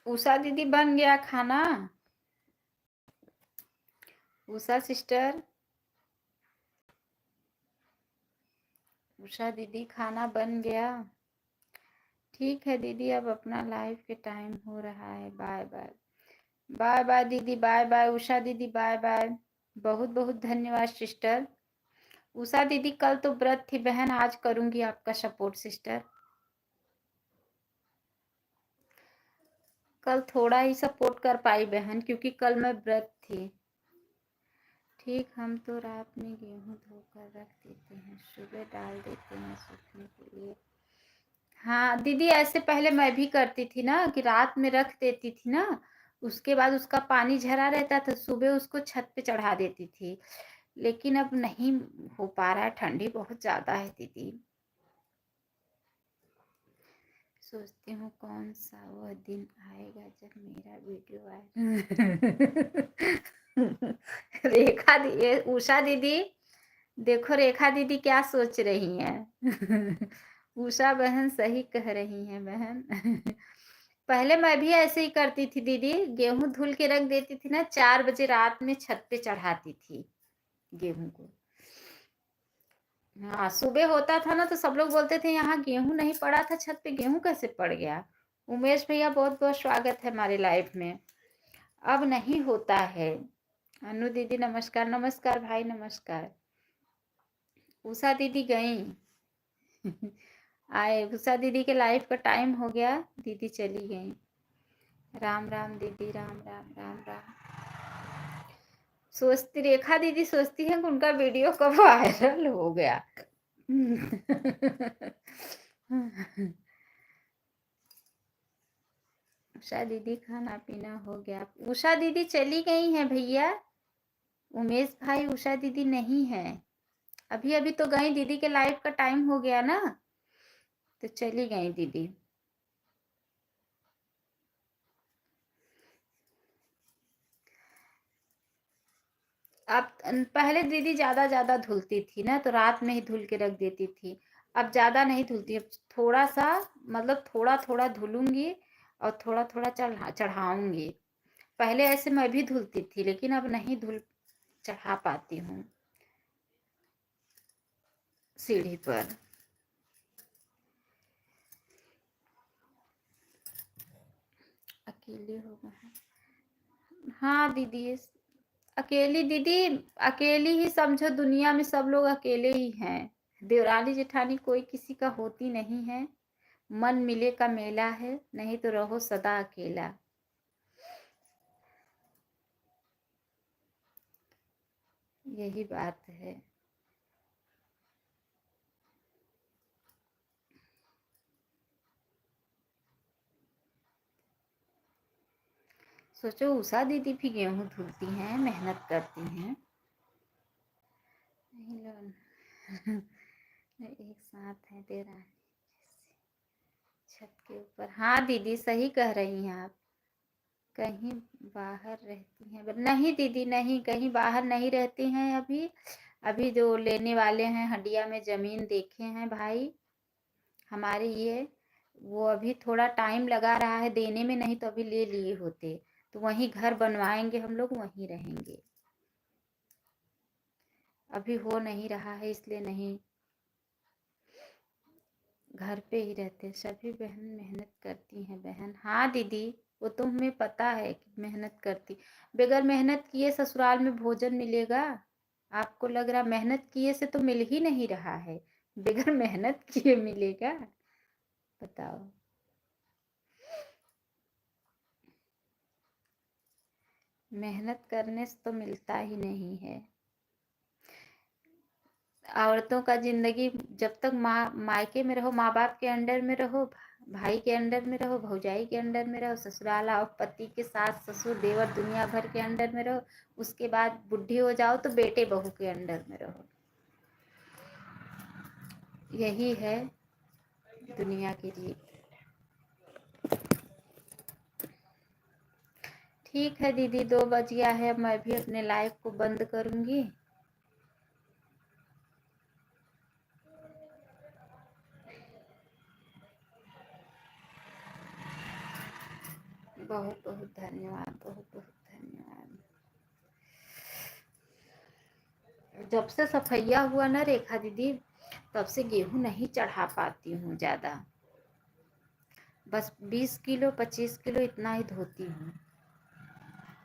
उषा दीदी बन गया खाना? उषा सिस्टर, उषा दीदी खाना बन गया? ठीक है दीदी, अब अपना लाइव के टाइम हो रहा है। Bye bye. बाय बाय दीदी, बाय बाय उषा दीदी, बाय बाय। बहुत बहुत धन्यवाद सिस्टर। उषा दीदी कल तो व्रत थी बहन, आज करूंगी आपका सपोर्ट सिस्टर। कल थोड़ा ही सपोर्ट कर पाई बहन, क्योंकि कल मैं व्रत थी। ठीक, हम तो रात में गेहूं धोकर रख देते हैं, सुबह डाल देते हैं सूखने के लिए। हाँ दीदी, ऐसे पहले मैं भी करती थी ना, कि रात में रख देती थी ना, उसके बाद उसका पानी झरा रहता था, सुबह उसको छत पे चढ़ा देती थी। लेकिन अब नहीं हो पा रहा है, ठंडी बहुत ज्यादा है दीदी। सोचती हूँ कौन सा वह दिन आएगा जब मेरा वीडियो आए। रेखा दी, उषा दीदी देखो, रेखा दीदी क्या सोच रही हैं। उषा बहन सही कह रही हैं बहन। पहले मैं भी ऐसे ही करती थी दीदी, गेहूं धुल के रख देती थी ना, 4 बजे रात में छत पे चढ़ाती थी गेहूं को। हाँ, सुबह होता था ना तो सब लोग बोलते थे यहाँ गेहूं नहीं पड़ा था छत पे, गेहूं कैसे पड़ गया? उमेश भैया बहुत बहुत स्वागत है हमारे लाइफ में। अब नहीं होता है। अनु दीदी नमस्कार। नमस्कार भाई, नमस्कार। उषा दीदी गई। आए, उषा दीदी के लाइफ का टाइम हो गया, दीदी चली गई। राम राम दीदी, राम राम राम राम। सोचती, रेखा दीदी सोचती है कि उनका वीडियो कब वायरल हो गया। उषा दीदी खाना पीना हो गया? उषा दीदी चली गई हैं भैया। उमेश भाई, उषा दीदी नहीं है। अभी अभी तो गई, दीदी के लाइव का टाइम हो गया ना, तो चली गई दीदी। अब पहले दीदी ज़्यादा धुलती थी ना, तो रात में ही धुल के रख देती थी। अब ज़्यादा नहीं धुलती, अब थोड़ा-सा, मतलब थोड़ा-थोड़ा धुलूँगी और थोड़ा-थोड़ा चढ़ाऊँगी। पहले ऐसे मैं भी धुलती थी, लेकिन अब नहीं चढ़ा पाती हूँ सीढ़ी पर। अकेले हो गए। हाँ दीदी, अकेली दीदी, अकेली ही समझो, दुनिया में सब लोग अकेले ही हैं। देवरानी जेठानी कोई किसी का होती नहीं है। मन मिले का मेला है, नहीं तो रहो सदा अकेला। यही बात है। सोचो उषा दीदी भी गेहूं धुलती हैं, मेहनत करती हैं। नहीं लोग एक साथ है तेरा छत के ऊपर। हाँ दीदी, सही कह रही हैं आप। कहीं बाहर रहती हैं? नहीं दीदी, नहीं, कहीं बाहर नहीं रहती हैं अभी। अभी जो लेने वाले हैं हंडिया में ज़मीन देखे हैं भाई हमारे ये, वो अभी थोड़ा टाइम लगा रहा है देने में, नहीं तो अभी ले लिए होते। तो वहीं घर बनवाएंगे हम लोग, वहीं रहेंगे। अभी हो नहीं रहा है, इसलिए नहीं, घर पे ही रहते हैं। सभी बहन मेहनत करती हैं बहन। हाँ दीदी, वो तो हमें पता है कि मेहनत करती। बगैर मेहनत किए ससुराल में भोजन मिलेगा? आपको लग रहा मेहनत किए से तो मिल ही नहीं रहा है, बगैर मेहनत किए मिलेगा? बताओ। मेहनत करने से तो मिलता ही नहीं है। औरतों का जिंदगी, जब तक माँ मायके में रहो, माँ बाप के अंडर में रहो, भाई के अंडर में रहो, भौजाई के अंडर में रहो, ससुराल आओ पति के, सास ससुर देवर दुनिया भर के अंडर में रहो। उसके बाद बुढ़ी हो जाओ तो बेटे बहू के अंडर में रहो। यही है दुनिया की रीत। ठीक है दीदी, 2 बज गया है, मैं भी अपने लाइव को बंद करूंगी। बहुत बहुत धन्यवाद, बहुत बहुत धन्यवाद। जब से सफैया हुआ ना रेखा दीदी, तब से गेहूं नहीं चढ़ा पाती हूँ ज़्यादा। बस 20 किलो 25 किलो इतना ही धोती हूँ।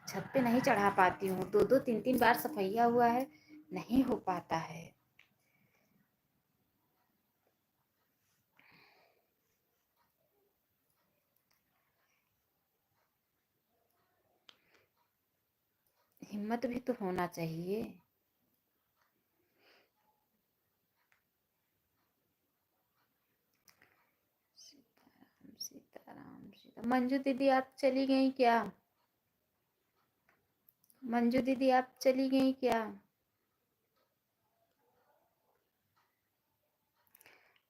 छत पे नहीं चढ़ा पाती हूँ, 2-2 3-3 बार सफैया हुआ है, नहीं हो पाता है। हिम्मत भी तो होना चाहिए। सीताराम सीताराम सीता। मंजू दीदी आप चली गई क्या? मंजू दीदी आप चली गई क्या?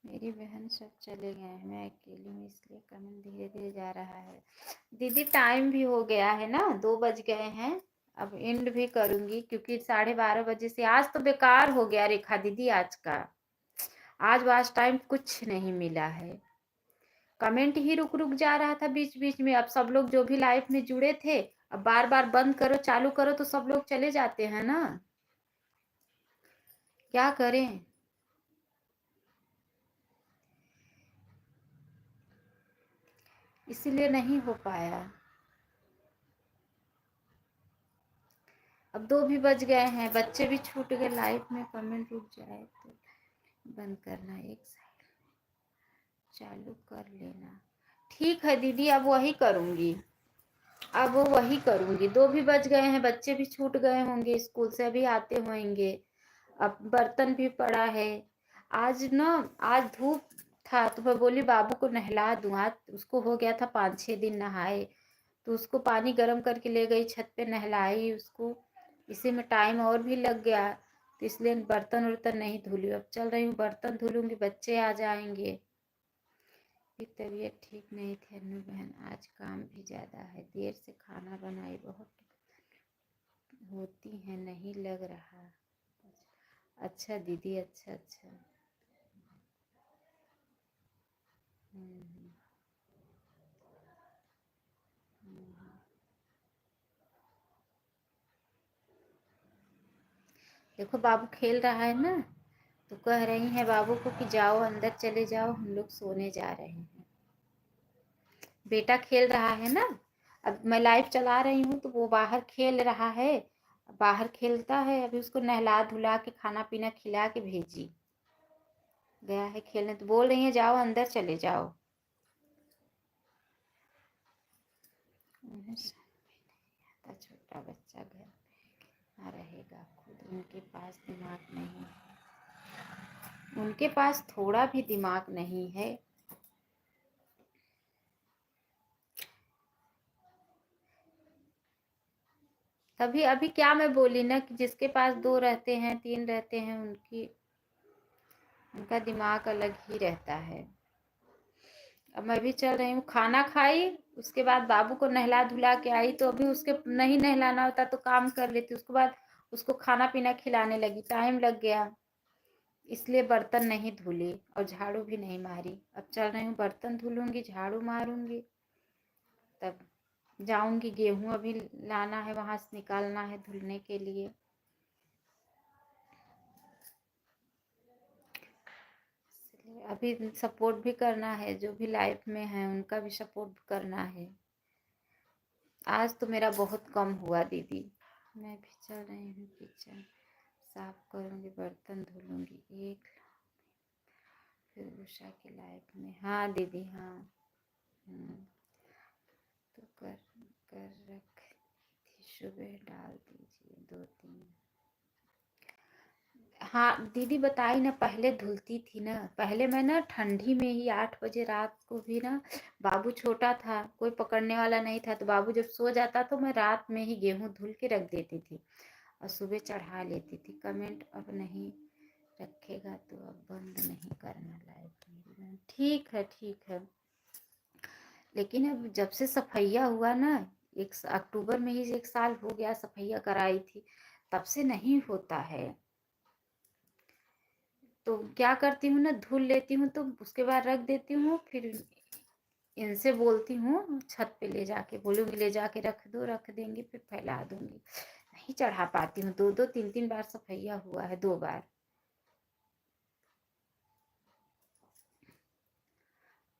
मेरी बहन सब चले गए हैं, मैं अकेली हूँ, इसलिए कमेंट धीरे धीरे जा रहा है। दीदी टाइम भी हो गया है ना, 2 बज गए हैं। अब एंड भी करूंगी, क्योंकि 12:30 बजे से आज तो बेकार हो गया रेखा दीदी। आज का आज वाच टाइम कुछ नहीं मिला है। कमेंट ही रुक रुक जा रहा था बीच बीच में। अब सब लोग जो भी लाइव में जुड़े थे, अब बार बार बंद करो चालू करो तो सब लोग चले जाते हैं ना, क्या करें। इसीलिए नहीं हो पाया। अब 2 भी बज गए हैं, बच्चे भी छूट गए लाइव में। कमेंट रुक जाए तो बंद करना, एक साइड चालू कर लेना। ठीक है दीदी, अब वही करूंगी। अब वो वही करूंगी। 2 भी बज गए हैं, बच्चे भी छूट गए होंगे, स्कूल से अभी आते होंगे। अब बर्तन भी पड़ा है। आज ना, आज धूप था तो मैं बोली बाबू को नहला दूँ। आज उसको हो गया था 5-6 दिन नहाए, तो उसको पानी गर्म करके ले गई छत पे, नहलाई उसको। इसी में टाइम और भी लग गया, तो इसलिए बर्तन वर्तन नहीं धुली। अब चल रही हूँ बर्तन धुलूंगी, बच्चे आ जाएंगे। फिर तबीयत ठीक नहीं थी अनु बहन, आज काम भी ज़्यादा है, देर से खाना बनाई बहुत। होती हैं, नहीं लग रहा। अच्छा दीदी, अच्छा अच्छा। हम्म, हम्म। देखो बाबू खेल रहा है ना, तो कह रही हैं बाबू को कि जाओ अंदर चले जाओ, हम लोग सोने जा रहे हैं। बेटा खेल रहा है ना, अब मैं लाइव चला रही हूँ तो वो बाहर खेल रहा है। बाहर खेलता है, अभी उसको नहला धुला के खाना पीना खिला के भेजी, गया है खेलने, तो बोल रही है जाओ अंदर चले जाओ। उन्हें समझ नहीं आता, छोटा बच्चा घर में रहेगा, खुद उनके पास दिमाग नहीं है, उनके पास थोड़ा भी दिमाग नहीं है। तभी अभी क्या मैं बोली ना कि जिसके पास 2 रहते हैं 3 रहते हैं, उनका दिमाग अलग ही रहता है। अब मैं भी चल रही हूँ, खाना खाई, उसके बाद बाबू को नहला धुला के आई, तो अभी उसके नहीं नहलाना होता तो काम कर लेती, उसके बाद उसको खाना पीना खिलाने लगी, टाइम लग गया, इसलिए बर्तन नहीं धुली और झाड़ू भी नहीं मारी। अब चल रही हूँ, बर्तन धुलूंगी, झाड़ू मारूंगी, तब जाऊंगी। गेहूं अभी लाना है, वहां से निकालना है धुलने के लिए। अभी सपोर्ट भी करना है, जो भी लाइफ में है उनका भी सपोर्ट करना है। आज तो मेरा बहुत कम हुआ दीदी। मैं भी चल रही हूँ, किचन साफ करूँगी, बर्तन धुलूंगी, एक फिर उषा की लाइफ में। हाँ दीदी हाँ। तो कर रख थी, सुबह डाल दीजिए 2-3। हाँ दीदी बताई ना, पहले धुलती थी ना, पहले मैं ना ठंडी में ही 8 बजे रात को भी ना, बाबू छोटा था, कोई पकड़ने वाला नहीं था, तो बाबू जब सो जाता तो मैं रात में ही गेहूं धुल के रख देती थी और सुबह चढ़ा लेती थी। कमेंट अब नहीं रखेगा तो अब बंद नहीं करना लाइव मेरी बहन। ठीक है ठीक है, लेकिन अब जब से सफैया हुआ ना, अक्टूबर में ही 1 साल हो गया, सफैया कराई थी, तब से नहीं होता है। तो क्या करती हूँ ना, धुल लेती हूँ तो उसके बाद रख देती हूँ, फिर इनसे बोलती हूँ छत पे ले जाके, बोलूँगी ले जाके रख दो, रख देंगे, फिर फैला दूंगी। नहीं चढ़ा पाती हूँ, 2-2 3-3 बार सफैया हुआ है, 2 बार।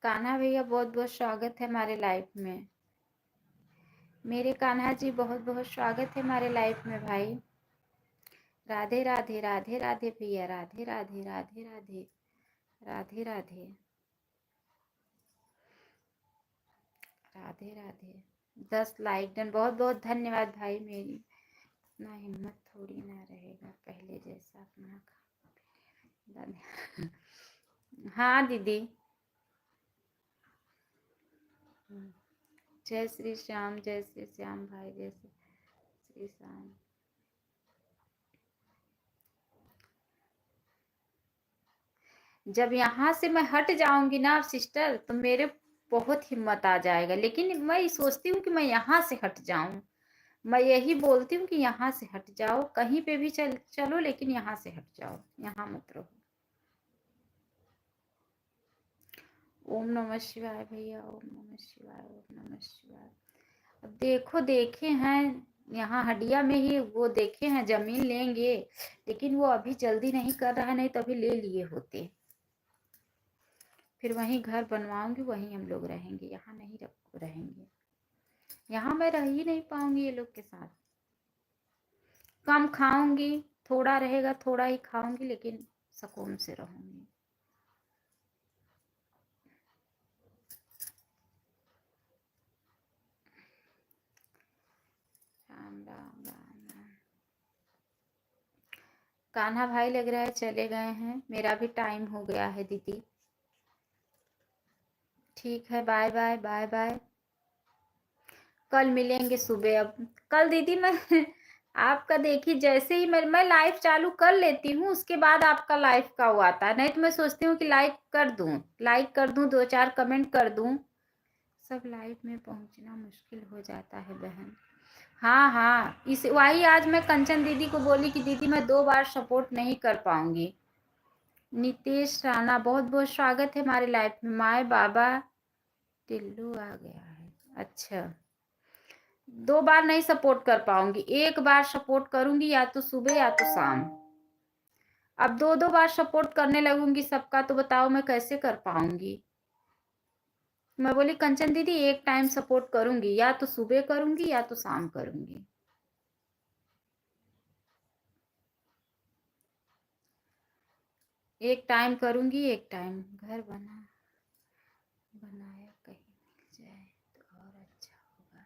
कान्हा भैया बहुत बहुत स्वागत है हमारे लाइफ में। मेरे कान्हा जी बहुत बहुत स्वागत है हमारे लाइफ में भाई। राधे राधे राधे राधे भैया, राधे राधे राधे राधे राधे राधे राधे राधे। 10 लाइक डन, बहुत बहुत धन्यवाद भाई। मेरी ना हिम्मत थोड़ी ना रहेगा पहले जैसा अपना काम। हाँ दीदी। जय श्री श्याम, जय श्री श्याम भाई, जय श्री श्याम। जब यहाँ से मैं हट जाऊंगी ना सिस्टर, तो मेरे बहुत हिम्मत आ जाएगा, लेकिन मैं सोचती हूँ कि मैं यहाँ से हट जाऊं। मैं यही बोलती हूँ कि यहाँ से हट जाओ, कहीं पे भी चलो, लेकिन यहाँ से हट जाओ, यहाँ मत रहो। ओम नमः शिवाय भैया, ओम नमः शिवाय, ओम नमः शिवाय। अब देखो देखे हैं, यहाँ हडिया में ही वो देखे हैं जमीन लेंगे, लेकिन वो अभी जल्दी नहीं कर रहा है, नहीं तो अभी ले लिए होते। फिर वहीं घर बनवाऊंगी, वहीं हम लोग रहेंगे, यहाँ नहीं रहेंगे। यहाँ मैं रह ही नहीं पाऊंगी ये लोग के साथ। कम खाऊंगी, थोड़ा रहेगा, थोड़ा ही खाऊंगी, लेकिन सुकून से रहूंगी। राम राम राम राम। कान्हा भाई लग रहा है चले गए हैं, मेरा भी टाइम हो गया है दीदी। ठीक है, बाय बाय बाय बाय। कल मिलेंगे सुबह। अब कल दीदी मैं आपका देखिए, जैसे ही मैं लाइव चालू कर लेती हूँ, उसके बाद आपका लाइव का वो आता है, नहीं तो मैं सोचती हूँ कि लाइक कर दूं, 2-4 कमेंट कर दूं। सब लाइव में पहुंचना मुश्किल हो जाता है बहन। हाँ हाँ, इस वही आज मैं कंचन दीदी को बोली कि दीदी मैं 2 बार सपोर्ट नहीं कर पाऊंगी। नितेश राणा बहुत बहुत स्वागत है हमारे लाइफ में। माए बाबा टिल्लू आ गया है। अच्छा, 2 बार नहीं सपोर्ट कर पाऊंगी, 1 बार सपोर्ट करूंगी, या तो सुबह या तो शाम। अब 2-2 बार सपोर्ट करने लगूंगी सबका, तो बताओ मैं कैसे कर पाऊंगी। मैं बोली कंचन दीदी 1 टाइम सपोर्ट करूंगी, या तो सुबह करूंगी या तो शाम करूंगी। एक टाइम करूंगी, एक टाइम। घर बनाया कहीं मिल जाए तो और अच्छा होगा।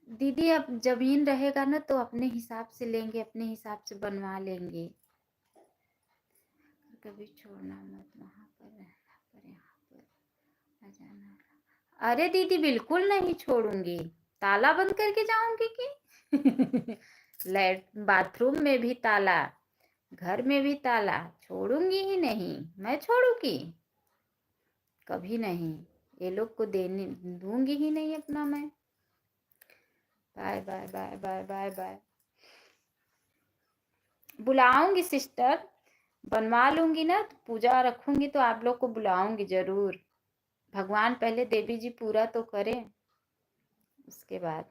दीदी अब जमीन रहेगा ना तो अपने हिसाब से लेंगे, अपने हिसाब से बनवा लेंगे। कभी छोड़ना मत, वहां पर रहना पर यहाँ पर आ जाना। अरे दीदी बिल्कुल नहीं छोड़ूंगी, ताला बंद करके जाऊंगी कि लेट बाथरूम में भी ताला, घर में भी ताला, छोड़ूंगी ही नहीं। मैं छोड़ूंगी कभी नहीं, ये लोग को देने दूंगी ही नहीं अपना मैं। Bye bye bye bye bye bye. बुलाऊंगी सिस्टर, बनवा लूंगी ना तो पूजा रखूंगी तो आप लोग को बुलाऊंगी जरूर। भगवान पहले देवी जी पूरा तो करें, उसके बाद।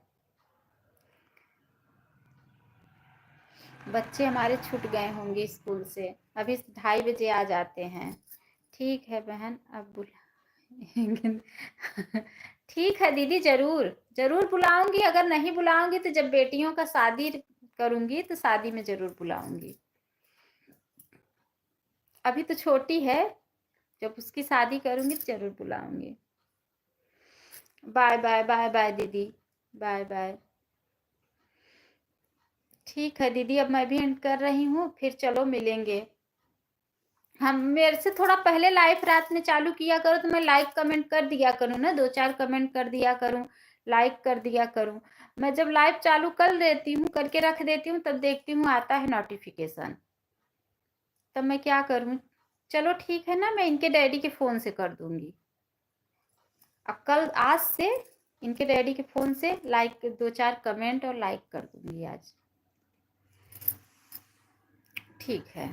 बच्चे हमारे छूट गए होंगे स्कूल से, अभी 2:30 बजे आ जाते हैं। ठीक है बहन, अब बुला ठीक है दीदी, जरूर जरूर बुलाऊंगी। अगर नहीं बुलाऊंगी तो जब बेटियों का शादी करूंगी तो शादी में जरूर बुलाऊंगी। अभी तो छोटी है, जब उसकी शादी करूंगी तो जरूर बुलाऊंगी। बाय बाय बाय बाय दीदी, बाय बाय। ठीक है दीदी, अब मैं भी एंड कर रही हूँ, फिर चलो मिलेंगे। हम मेरे से थोड़ा पहले लाइव रात में चालू किया करो तो मैं लाइक कमेंट कर दिया करूँ ना, 2-4 कमेंट कर दिया करूँ, लाइक कर दिया करूँ। मैं जब लाइव चालू कर देती हूँ, करके रख देती हूँ, तब देखती हूँ आता है नोटिफिकेशन, तब मैं क्या करूँ। चलो ठीक है ना, मैं इनके डैडी के फोन से कर दूंगी। अब कल आज से इनके डैडी के फोन से लाइक 2-4 कमेंट और लाइक कर दूंगी आज। ठीक है।